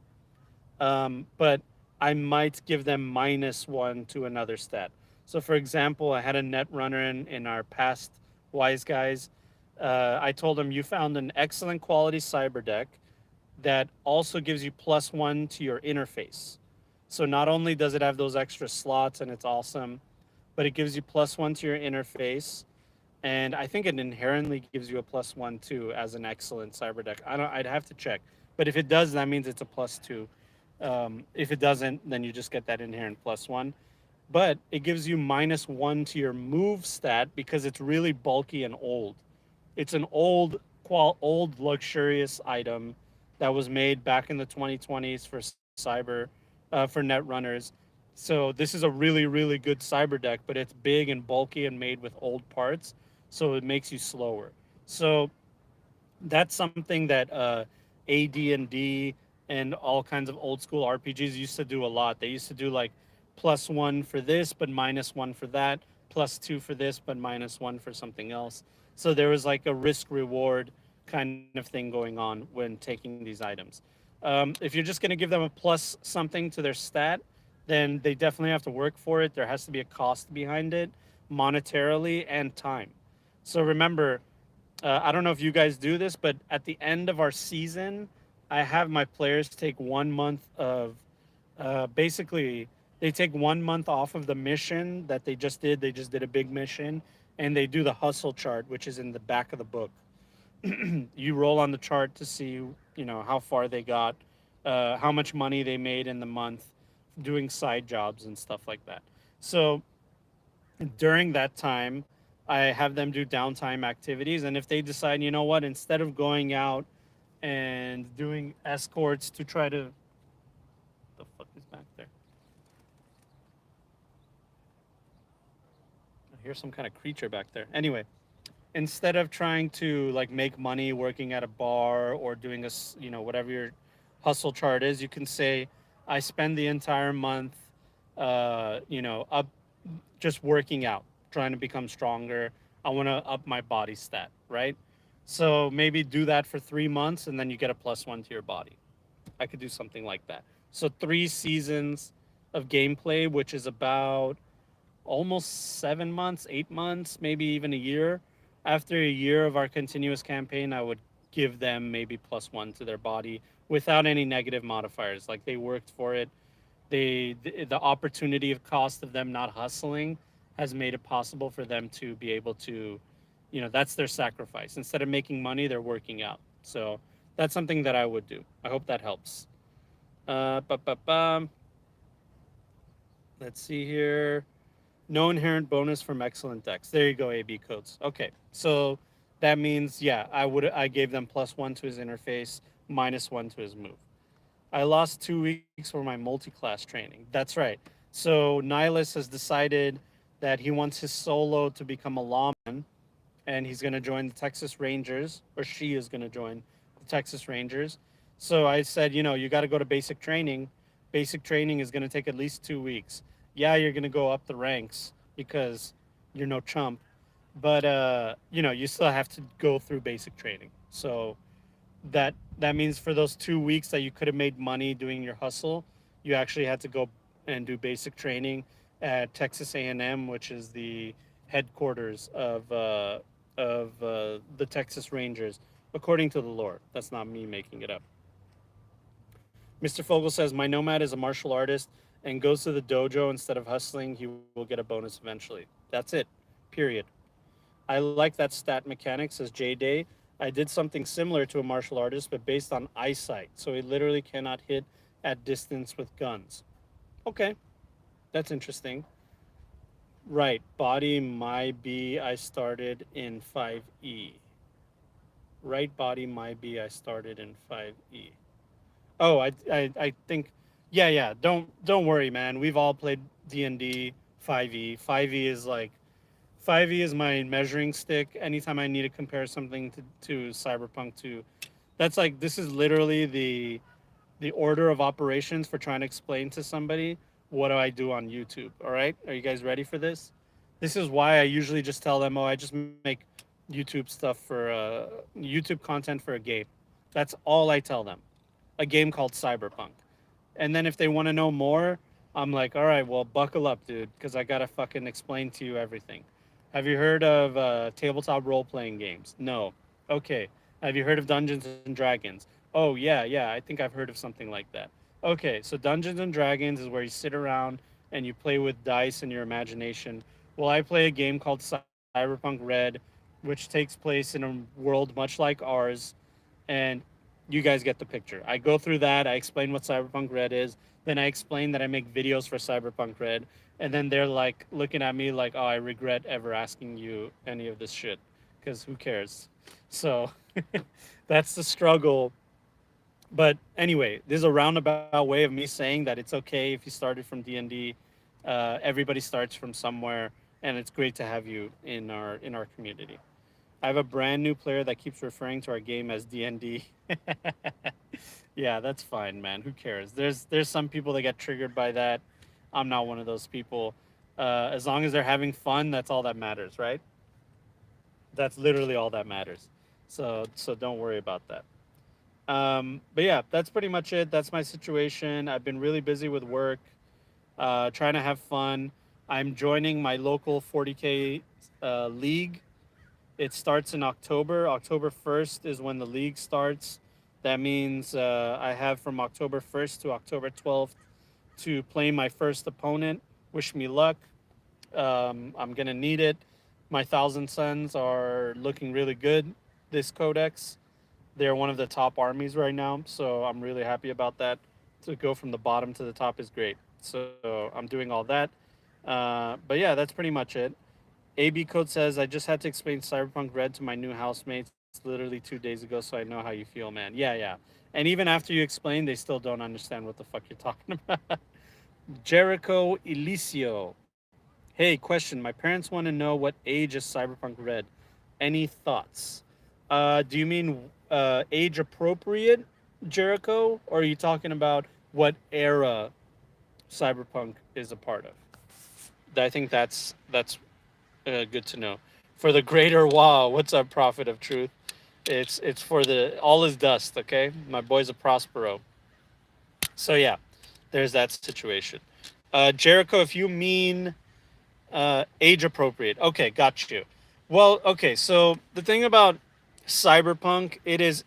But I might give them -1 to another stat. So, for example, I had a net runner in our past Wise Guys. I told him, you found an excellent quality cyber deck that also gives you +1 to your interface. So not only does it have those extra slots and it's awesome, but it gives you +1 to your interface. And I think it inherently gives you a +1 too as an excellent cyber deck. I'd have to check. But if it does, that means it's a +2. If it doesn't, then you just get that inherent +1. But it gives you -1 to your move stat because it's really bulky and old. It's an old luxurious item that was made back in the 2020s for cyber, for net runners. So this is a really, really good cyber deck, but it's big and bulky and made with old parts, so it makes you slower. So that's something that AD&D and all kinds of old school RPGs used to do a lot. They used to do like +1 for this, but -1 for that, +2 for this, but -1 for something else. So there was like a risk reward kind of thing going on when taking these items. If you're just going to give them a plus something to their stat, then they definitely have to work for it. There has to be a cost behind it, monetarily and time. So remember, I don't know if you guys do this, but at the end of our season, I have my players take 1 month of basically, they take 1 month off of the mission that they just did. They just did a big mission, and they do the hustle chart, which is in the back of the book. You roll on the chart to see, how far they got, how much money they made in the month, doing side jobs and stuff like that. So during that time, I have them do downtime activities. And if they decide, you know what, instead of going out and doing escorts to try to, the fuck is back there? I hear some kind of creature back there. Anyway, instead of trying to like make money working at a bar or doing whatever your hustle chart is, you can say, I spend the entire month, up just working out, trying to become stronger. I want to up my body stat, right? So maybe do that for 3 months and then you get a +1 to your body. I could do something like that. So 3 seasons of gameplay, which is about almost 7 months, 8 months, maybe even a year. After a year of our continuous campaign, I would give them maybe +1 to their body without any negative modifiers. Like they worked for it. The opportunity of cost of them not hustling has made it possible for them to be able to That's their sacrifice. Instead of making money, they're working out. So that's something that I would do. I hope that helps. Ba, ba, ba. Let's see here. No inherent bonus from excellent decks. There you go, AB codes. Okay, so that means yeah, I gave them +1 to his interface, -1 to his move. I lost 2 weeks for my multi-class training. That's right. So Nihilus has decided that he wants his solo to become a lawman, and he's going to join the Texas Rangers, or she is going to join the Texas Rangers. So I said, you got to go to basic training. Basic training is going to take at least 2 weeks. Yeah, you're going to go up the ranks because you're no chump, but you still have to go through basic training. So that means for those 2 weeks that you could have made money doing your hustle, you actually had to go and do basic training at Texas A&M, which is the headquarters of the Texas Rangers, according to the lore. That's not me making it up. Mr. Fogel says my nomad is a martial artist and goes to the dojo instead of hustling. He will get a bonus eventually. That's it. Period. I like that stat mechanic, says J Day. I did something similar to a martial artist, but based on eyesight. So he literally cannot hit at distance with guns. Okay, that's interesting. Right, body my B I started in 5E. Right body my B I started in 5E. Oh, I think yeah. Don't worry, man. We've all played D&D 5E. 5E is like 5e is my measuring stick. Anytime I need to compare something to Cyberpunk 2, that's like this is literally the order of operations for trying to explain to somebody what do I do on YouTube. All right, are you guys ready for this? This is why I usually just tell them, oh, I just make YouTube stuff for YouTube content for a game. That's all I tell them. A game called Cyberpunk. And then if they want to know more, I'm like, all right, well, buckle up, dude, because I gotta fucking explain to you everything. Have you heard of tabletop role playing games? No. Okay. Have you heard of Dungeons and Dragons? Oh, yeah. I think I've heard of something like that. Okay, so Dungeons and Dragons is where you sit around and you play with dice and your imagination. Well, I play a game called Cyberpunk Red, which takes place in a world much like ours, and you guys get the picture. I go through that. I explain what Cyberpunk Red is. Then I explain that I make videos for Cyberpunk Red. And then they're like looking at me like, oh, I regret ever asking you any of this shit. Because who cares? So that's the struggle. But anyway, this is a roundabout way of me saying that it's okay if you started from D&D. Everybody starts from somewhere. And it's great to have you in our community. I have a brand new player that keeps referring to our game as D&D. Yeah, that's fine, man. Who cares? There's some people that get triggered by that. I'm not one of those people. As long as they're having fun, that's all that matters, right? That's literally all that matters. So don't worry about that. But yeah, that's pretty much it. That's my situation. I've been really busy with work, trying to have fun. I'm joining my local 40K league. It starts in October. October 1st is when the league starts. That means I have from October 1st to October 12th to play my first opponent. Wish me luck. I'm going to need it. My Thousand Suns are looking really good this codex. They're one of the top armies right now, so I'm really happy about that. To go from the bottom to the top is great. So I'm doing all that. But yeah, that's pretty much it. AB Code says, I just had to explain Cyberpunk Red to my new housemates literally 2 days ago, so I know how you feel, man. Yeah. And even after you explain, they still don't understand what the fuck you're talking about. Jericho Elicio. Hey, question. My parents want to know what age is Cyberpunk Red. Any thoughts? Do you mean age appropriate, Jericho? Or are you talking about what era Cyberpunk is a part of? I think that's good to know. For the greater wow, what's up, Prophet of Truth? It's for the all is dust. Okay, my boy's a Prospero. So yeah, there's that situation. Jericho, if you mean age appropriate, okay, got you. Well, okay, so the thing about cyberpunk, it is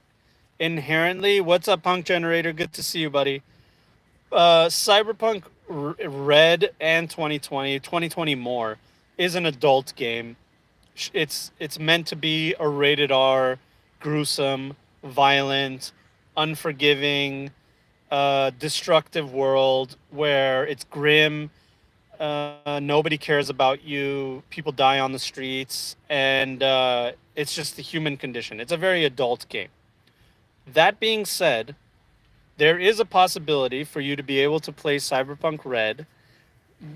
inherently. What's up, Punk Generator? Good to see you, buddy. Cyberpunk Red and 2020 more is an adult game It's meant to be a rated R, gruesome, violent, unforgiving, destructive world where it's grim. Nobody cares about you. People die on the streets, and it's just the human condition. It's a very adult game. That being said, there is a possibility for you to be able to play Cyberpunk Red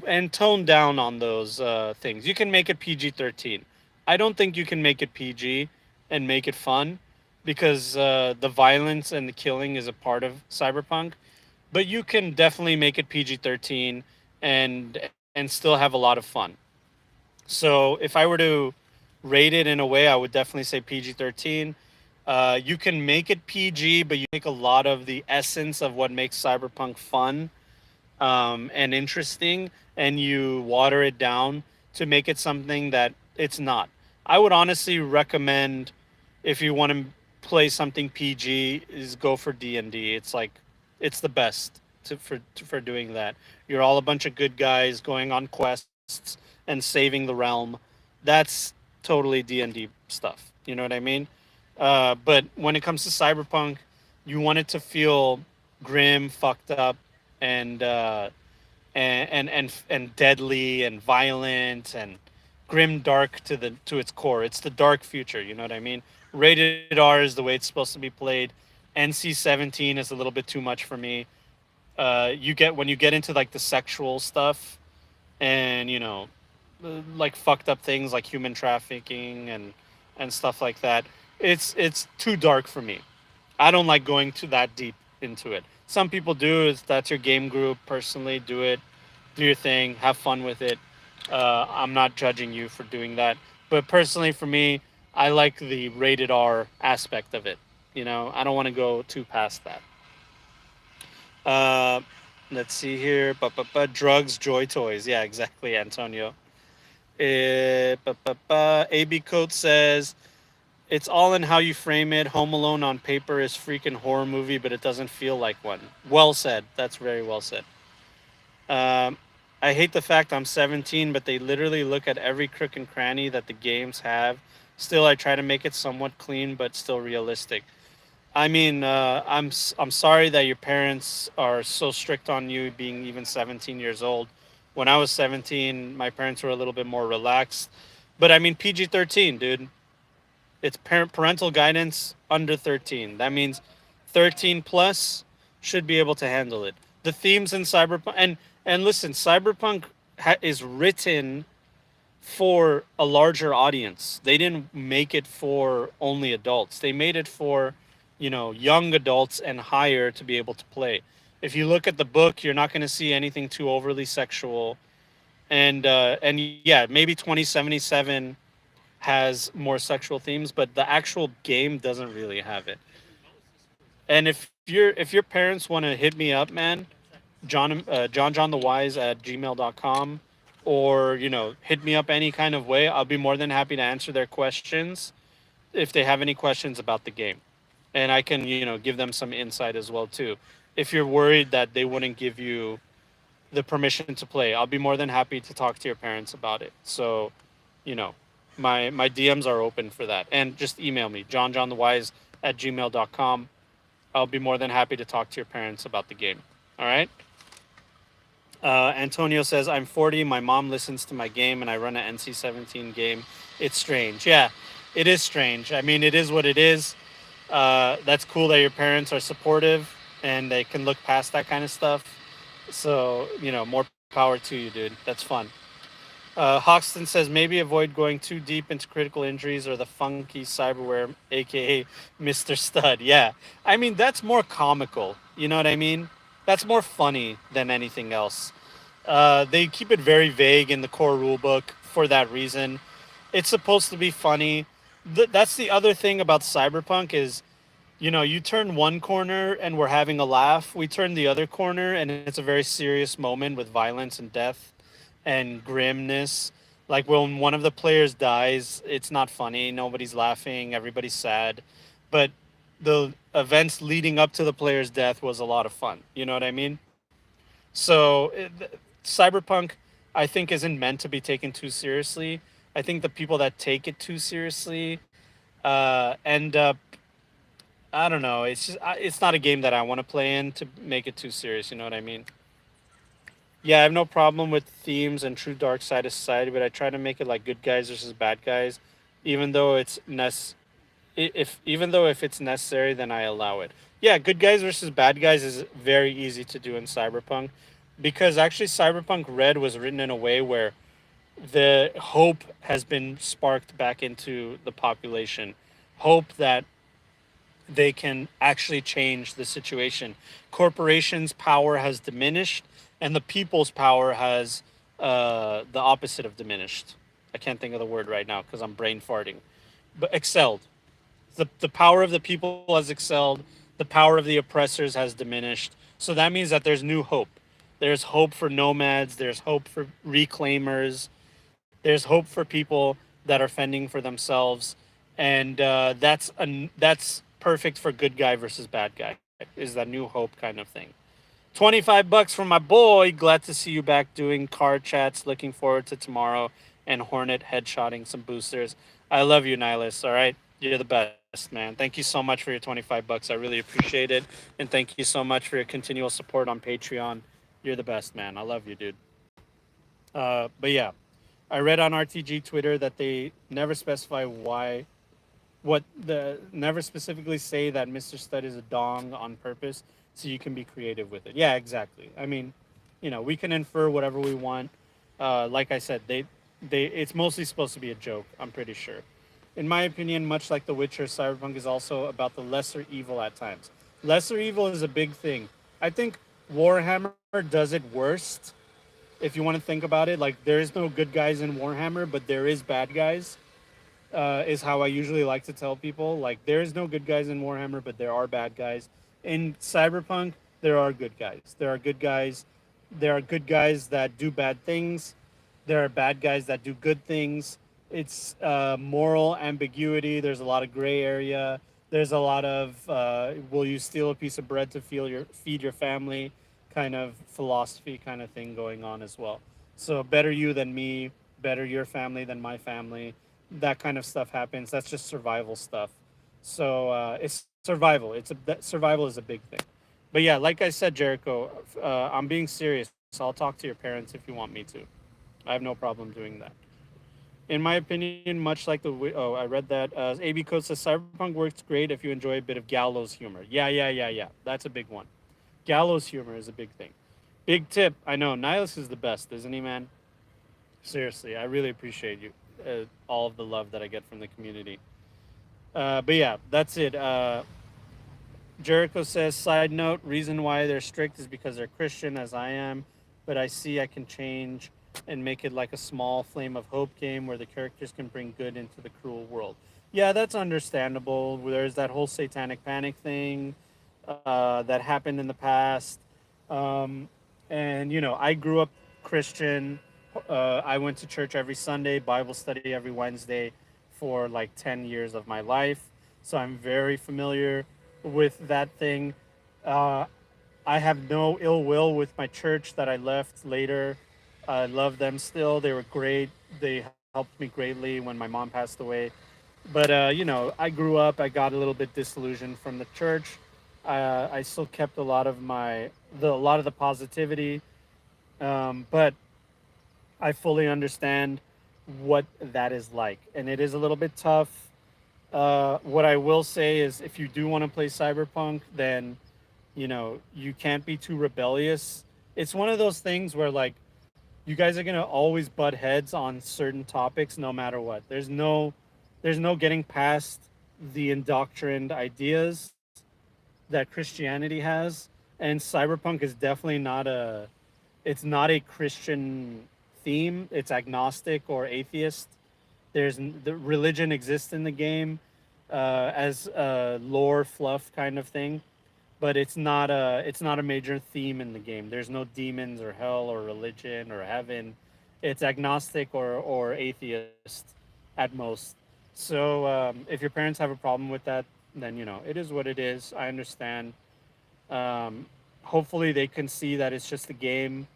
and tone down on those things. You can make it PG 13. I don't think you can make it PG and make it fun because the violence and the killing is a part of Cyberpunk. But you can definitely make it PG 13 and still have a lot of fun. So if I were to rate it in a way, I would definitely say PG 13. You can make it PG, but you take a lot of the essence of what makes Cyberpunk fun and interesting, and you water it down to make it something that it's not. I would honestly recommend if you want to play something PG is go for D&D. It's like it's the best for doing that. You're all a bunch of good guys going on quests and saving the realm. That's totally D&D stuff. You know what I mean? But when it comes to Cyberpunk, you want it to feel grim, fucked up, and and deadly and violent and grim dark to its core. It's the dark future. You know what I mean? Rated R is the way it's supposed to be played. NC-17 is a little bit too much for me. You get when you get into like the sexual stuff and like fucked up things like human trafficking and stuff like that. It's too dark for me. I don't like going to that deep into it. Some people do. If that's your game group, personally, do it. Do your thing. Have fun with it. I'm not judging you for doing that. But personally, for me, I like the rated R aspect of it. I don't want to go too past that. Uh, let's see here. Drugs, joy toys. Yeah, exactly, Antonio. AB Coat says it's all in how you frame it. Home Alone on paper is freaking horror movie, but it doesn't feel like one. Well said. That's very well said. Um, I hate the fact I'm 17, but they literally look at every crook and cranny that the games have. Still, I try to make it somewhat clean, but still realistic. I mean, I'm sorry that your parents are so strict on you being even 17 years old. When I was 17, my parents were a little bit more relaxed. But I mean, PG-13, dude. It's parental guidance under 13. That means 13 plus should be able to handle it. The themes in Cyberpunk and listen, Cyberpunk is written for a larger audience. They didn't make it for only adults. They made it for, young adults and higher to be able to play. If you look at the book, you're not going to see anything too overly sexual. And yeah, maybe 2077 has more sexual themes, but the actual game doesn't really have it. And if your parents want to hit me up, man, JonJonTheWise at gmail.com, or hit me up any kind of way. I'll be more than happy to answer their questions if they have any questions about the game, and I can give them some insight as well too. If you're worried that they wouldn't give you the permission to play, I'll be more than happy to talk to your parents about it. So, you know, my DMs are open for that. And just email me, JonJonTheWise at gmail.com. I'll be more than happy to talk to your parents about the game. All right. Antonio says, I'm 40. My mom listens to my game and I run an NC-17 game. It's strange. Yeah, it is strange. I mean, it is what it is. That's cool that your parents are supportive and they can look past that kind of stuff. So, more power to you, dude. That's fun. Hoxton says maybe avoid going too deep into critical injuries or the funky cyberware, aka Mr. Stud. Yeah, I mean that's more comical. You know what I mean? That's more funny than anything else. They keep it very vague in the core rulebook for that reason. It's supposed to be funny. That's the other thing about Cyberpunk is you turn one corner and we're having a laugh. We turn the other corner and it's a very serious moment with violence and death and grimness. Like when one of the players dies, it's not funny. Nobody's laughing. Everybody's sad. But the events leading up to the player's death was a lot of fun. You know what I mean? So Cyberpunk, I think, isn't meant to be taken too seriously. I think the people that take it too seriously end up. I don't know. It's just it's not a game that I want to play in to make it too serious. You know what I mean? Yeah, I have no problem with themes and true dark side of society, but I try to make it like good guys versus bad guys, even though if even though if it's necessary, then I allow it. Yeah, good guys versus bad guys is very easy to do in Cyberpunk, because actually Cyberpunk Red was written in a way where the hope has been sparked back into the population, hope that they can actually change the situation. Corporations' power has diminished, and the people's power has the opposite of diminished. I can't think of the word right now because I'm brain farting, but excelled. The power of the people has excelled. The power of the oppressors has diminished. So that means that there's new hope. There's hope for nomads. There's hope for reclaimers. There's hope for people that are fending for themselves, and that's perfect for good guy versus bad guy. Is that new hope kind of thing. 25 bucks from my boy. Glad to see you back doing car chats. Looking forward to tomorrow and Hornet headshotting some boosters. I love you, Nihilus. All right, you're the best, man. Thank you so much for your 25 bucks. I really appreciate it, and thank you so much for your continual support on Patreon. You're the best, man. I love you, dude. But yeah, I read on RTG Twitter that they never specify why, what the never specifically say that Mr. Stud is a dong on purpose, so you can be creative with it. Yeah, exactly. I mean, we can infer whatever we want. Like I said, they it's mostly supposed to be a joke. I'm pretty sure. In my opinion, much like The Witcher, Cyberpunk is also about the lesser evil at times. Lesser evil is a big thing. I think Warhammer does it worst, if you want to think about it. Like, there is no good guys in Warhammer, but there is bad guys, is how I usually like to tell people. Like, there is no good guys in Warhammer, but there are bad guys. In Cyberpunk, there are good guys. There are good guys. There are good guys that do bad things. There are bad guys that do good things. It's moral ambiguity. There's a lot of gray area. There's a lot of will you steal a piece of bread to feed your family kind of philosophy kind of thing going on as well. So better you than me, better your family than my family. That kind of stuff happens. That's just survival stuff. So it's survival. Survival is a big thing. But yeah, like I said, Jericho, I'm being serious. I'll talk to your parents if you want me to. I have no problem doing that. In my opinion, much like I read that AB Code says Cyberpunk works great if you enjoy a bit of gallows humor. Yeah. That's a big one. Gallows humor is a big thing. Big tip. I know Nihilus is the best, isn't he, man? Seriously, I really appreciate you. All of the love that I get from the community. But yeah, that's it. Jericho says, side note, reason why they're strict is because they're Christian, as I am, but I see I can change and make it like a small flame of hope game where the characters can bring good into the cruel world. Yeah, that's understandable. There's that whole satanic panic thing that happened in the past. Um, and, I grew up Christian. I went to church every Sunday, Bible study every Wednesday for like 10 years of my life. So I'm very familiar with that thing. Uh, I have no ill will with my church that I left later. I love them still. They were great. They helped me greatly when my mom passed away. But I grew up. I got a little bit disillusioned from the church. I still kept a lot of the positivity, but I fully understand what that is like, and it is a little bit tough. What I will say is, if you do want to play Cyberpunk, then you can't be too rebellious. It's one of those things where, like, you guys are gonna always butt heads on certain topics, no matter what. There's no getting past the indoctrined ideas that Christianity has, and Cyberpunk is definitely not a. It's not a Christian theme. It's agnostic or atheist. The religion exists in the game as a lore fluff kind of thing, but it's not a major theme in the game. There's no demons or hell or religion or heaven. It's agnostic or atheist at most. So if your parents have a problem with that, then it is what it is. I understand. Um, Hopefully they can see that it's just a game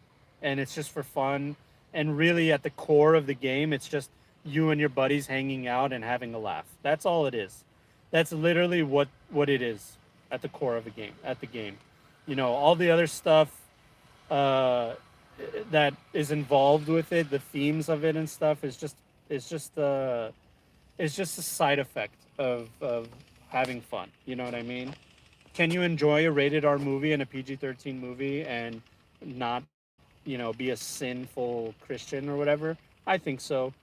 and it's just for fun. And really, at the core of the game, it's just you and your buddies hanging out and having a laugh. That's all it is. That's literally what it is at the core of a game. At the game, all the other stuff uh, that is involved with it, the themes of it and stuff is just it's just a side effect of having fun. You know what I mean? Can you enjoy a rated R movie and a PG-13 movie and not, be a sinful Christian or whatever? I think so.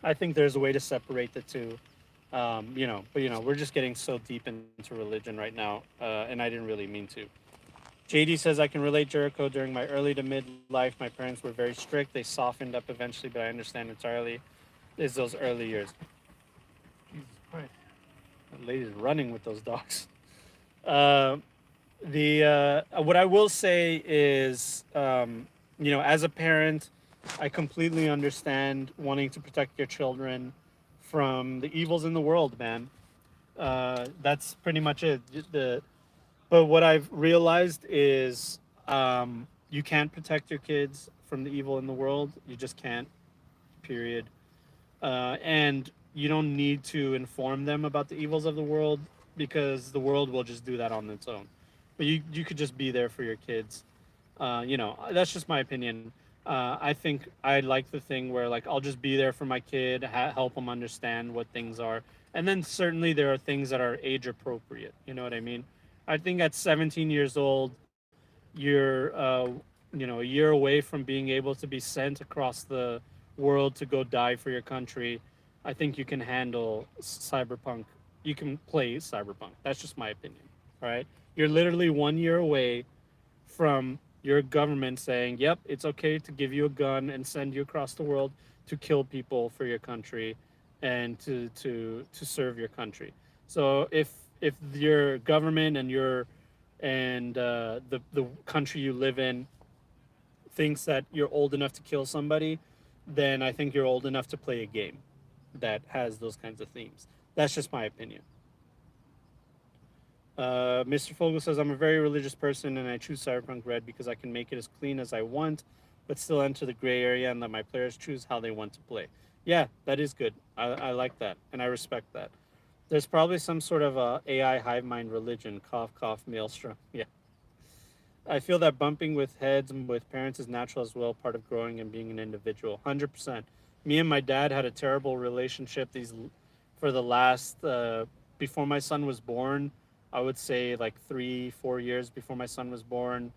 I think there's a way to separate the two. But we're just getting so deep into religion right now, and I didn't really mean to. JD says I can relate Jericho. During my early to midlife, my parents were very strict. They softened up eventually, but I understand entirely. Is those early years. Jesus Christ, that lady's running with those dogs. Uh, the what I will say is, as a parent, I completely understand wanting to protect your children from the evils in the world, man. That's pretty much it. But what I've realized is, you can't protect your kids from the evil in the world. You just can't. Period. And you don't need to inform them about the evils of the world because the world will just do that on its own. But you could just be there for your kids. That's just my opinion. I think I like the thing where like I'll just be there for my kid, help them understand what things are, and then certainly there are things that are age appropriate. You know what I mean? I think at 17 years old, you're a year away from being able to be sent across the world to go die for your country. I think you can handle cyberpunk. You can play cyberpunk. That's just my opinion. Right? You're literally 1 year away from your government saying, "Yep, it's okay to give you a gun and send you across the world to kill people for your country and to serve your country." So if your government and the country you live in thinks that you're old enough to kill somebody, then I think you're old enough to play a game that has those kinds of themes. That's just my opinion. Mr. Fogel says, I'm a very religious person and I choose Cyberpunk Red because I can make it as clean as I want, but still enter the gray area and let my players choose how they want to play. Yeah, that is good. I like that and I respect that. There's probably some sort of AI hive mind religion. Cough, cough, maelstrom. Yeah. I feel that bumping with heads and with parents is natural as well, part of growing and being an individual. 100%. Me and my dad had a terrible relationship for the last, before my son was born. I would say like 3, 4 years before my son was born,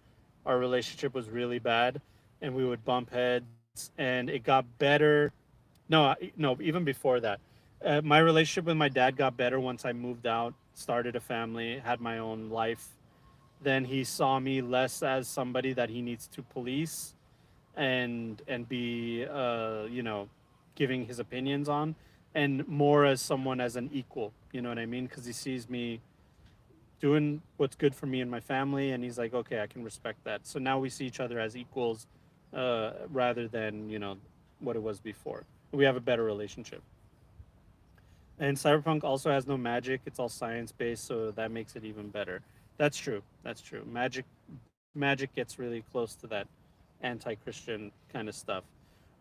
our relationship was really bad, and we would bump heads, and it got better. No, even before that, my relationship with my dad got better once I moved out, started a family, had my own life. Then he saw me less as somebody that he needs to police and be giving his opinions on, and more as someone as an equal. You know what I mean? Because he sees me doing what's good for me and my family, and he's like, okay, I can respect that. So now we see each other as equals, rather than what it was before. We have a better relationship. And Cyberpunk also has no magic; it's all science based, so that makes it even better. That's true. That's true. Magic gets really close to that anti-Christian kind of stuff.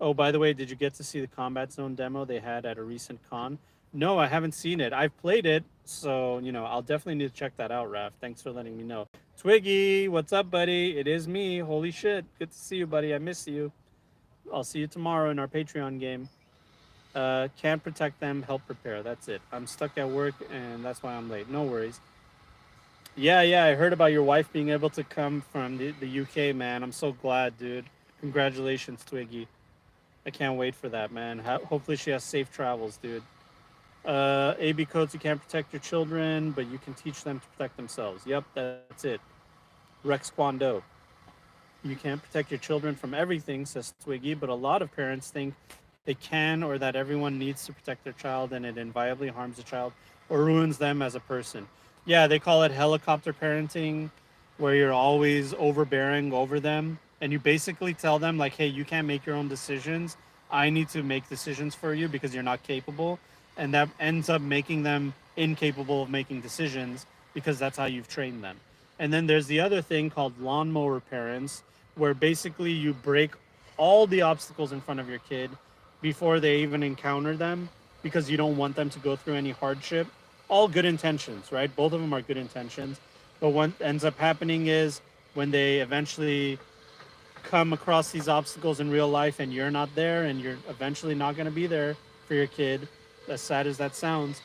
Oh, by the way, did you get to see the Combat Zone demo they had at a recent con? No, I haven't seen it. I've played it, so I'll definitely need to check that out, Raph. Thanks for letting me know. Twiggy, what's up, buddy? It is me. Holy shit. Good to see you, buddy. I miss you. I'll see you tomorrow in our Patreon game. Can't protect them, help prepare. That's it. I'm stuck at work, and that's why I'm late. No worries. Yeah, I heard about your wife being able to come from the UK, man. I'm so glad, dude. Congratulations, Twiggy. I can't wait for that, man. Hopefully she has safe travels, dude. AB codes, you can't protect your children, but you can teach them to protect themselves. Yep, that's it. Rex Kwando. You can't protect your children from everything, says Twiggy, but a lot of parents think they can or that everyone needs to protect their child and it invariably harms the child or ruins them as a person. Yeah, they call it helicopter parenting, where you're always overbearing over them and you basically tell them like, hey, you can't make your own decisions. I need to make decisions for you because you're not capable. And that ends up making them incapable of making decisions because that's how you've trained them. And then there's the other thing called lawnmower parents, where basically you break all the obstacles in front of your kid before they even encounter them, because you don't want them to go through any hardship. All good intentions, right? Both of them are good intentions. But what ends up happening is when they eventually come across these obstacles in real life and you're not there and you're eventually not going to be there for your kid, as sad as that sounds,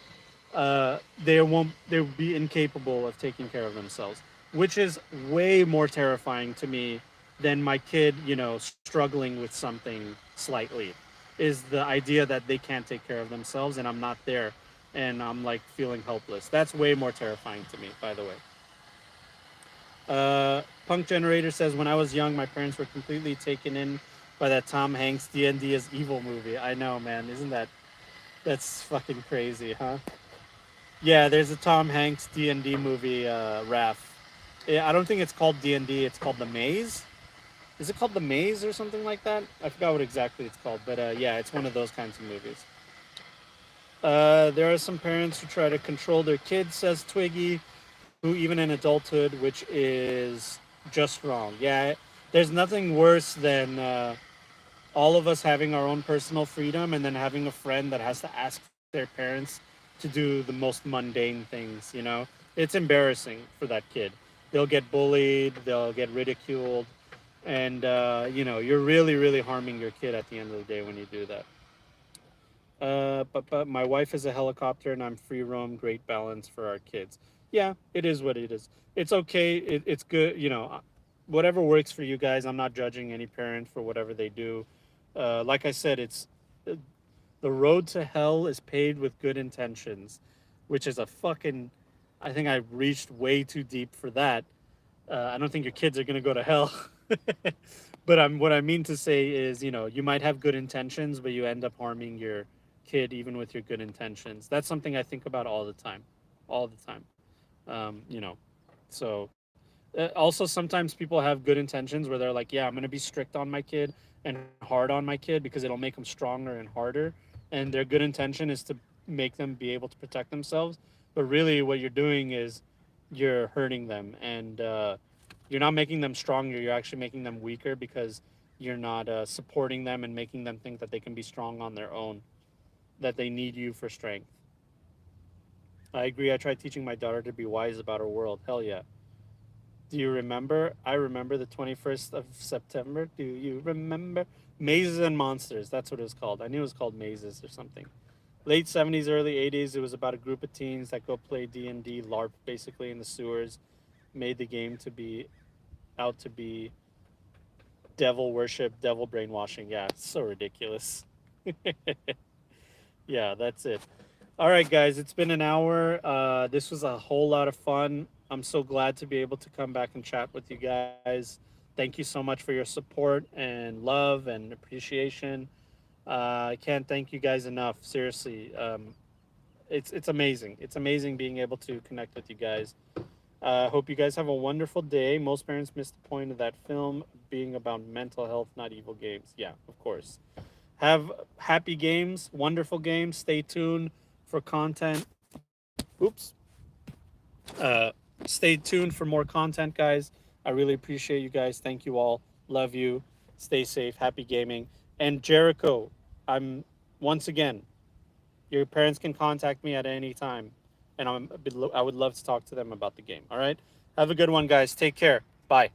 they'll be incapable of taking care of themselves, which is way more terrifying to me than my kid, struggling with something slightly, is the idea that they can't take care of themselves and I'm not there and I'm like feeling helpless. That's way more terrifying to me, by the way. Punk Generator says, when I was young, my parents were completely taken in by that Tom Hanks D&D as evil movie. I know, man. Isn't that's fucking crazy, huh? Yeah, there's a Tom Hanks D&D movie, Raph. Yeah, I don't think it's called D&D. It's called The Maze. Is it called The Maze or something like that? I forgot what exactly it's called, but yeah, it's one of those kinds of movies. There are some parents who try to control their kids, says Twiggy, who even in adulthood, which is just wrong. Yeah, there's nothing worse than all of us having our own personal freedom and then having a friend that has to ask their parents to do the most mundane things. It's embarrassing for that kid. They'll get bullied, they'll get ridiculed, and you're really, really harming your kid at the end of the day when you do that. But my wife is a helicopter and I'm free roam, great balance for our kids. Yeah, it is what it is. It's okay. It's good. Whatever works for you guys. I'm not judging any parent for whatever they do. Like I said, it's the road to hell is paved with good intentions, which is a fucking. I think I reached way too deep for that. I don't think your kids are gonna go to hell. But what I mean to say is, you might have good intentions, but you end up harming your kid even with your good intentions. That's something I think about all the time. Um, you know, so also sometimes people have good intentions where they're like, yeah, I'm gonna be strict on my kid and hard on my kid because it'll make them stronger and harder. And their good intention is to make them be able to protect themselves. But really, what you're doing is you're hurting them, and you're not making them stronger. You're actually making them weaker because you're not supporting them and making them think that they can be strong on their own, that they need you for strength. I agree. I tried teaching my daughter to be wise about her world. Hell yeah. Do you remember? I remember the 21st of September. Do you remember? Mazes and Monsters. That's what it was called. I knew it was called Mazes or something. Late 70s, early 80s. It was about a group of teens that go play D&D, LARP basically in the sewers. Made the game to be out to be devil worship, devil brainwashing. Yeah, it's so ridiculous. Yeah, that's it. All right, guys, it's been an hour. This was a whole lot of fun. I'm so glad to be able to come back and chat with you guys. Thank you so much for your support and love and appreciation. I can't thank you guys enough. Seriously, it's amazing. It's amazing being able to connect with you guys. Hope you guys have a wonderful day. Most parents miss the point of that film being about mental health, not evil games. Yeah, of course. Have happy games, wonderful games. Stay tuned for content. Oops. Uh, Stay tuned for more content, guys. I really appreciate you guys. Thank you all. Love you. Stay safe. Happy gaming. And Jericho, I'm once again, your parents can contact me at any time, and I would love to talk to them about the game. All right. Have a good one, guys. Take care. Bye.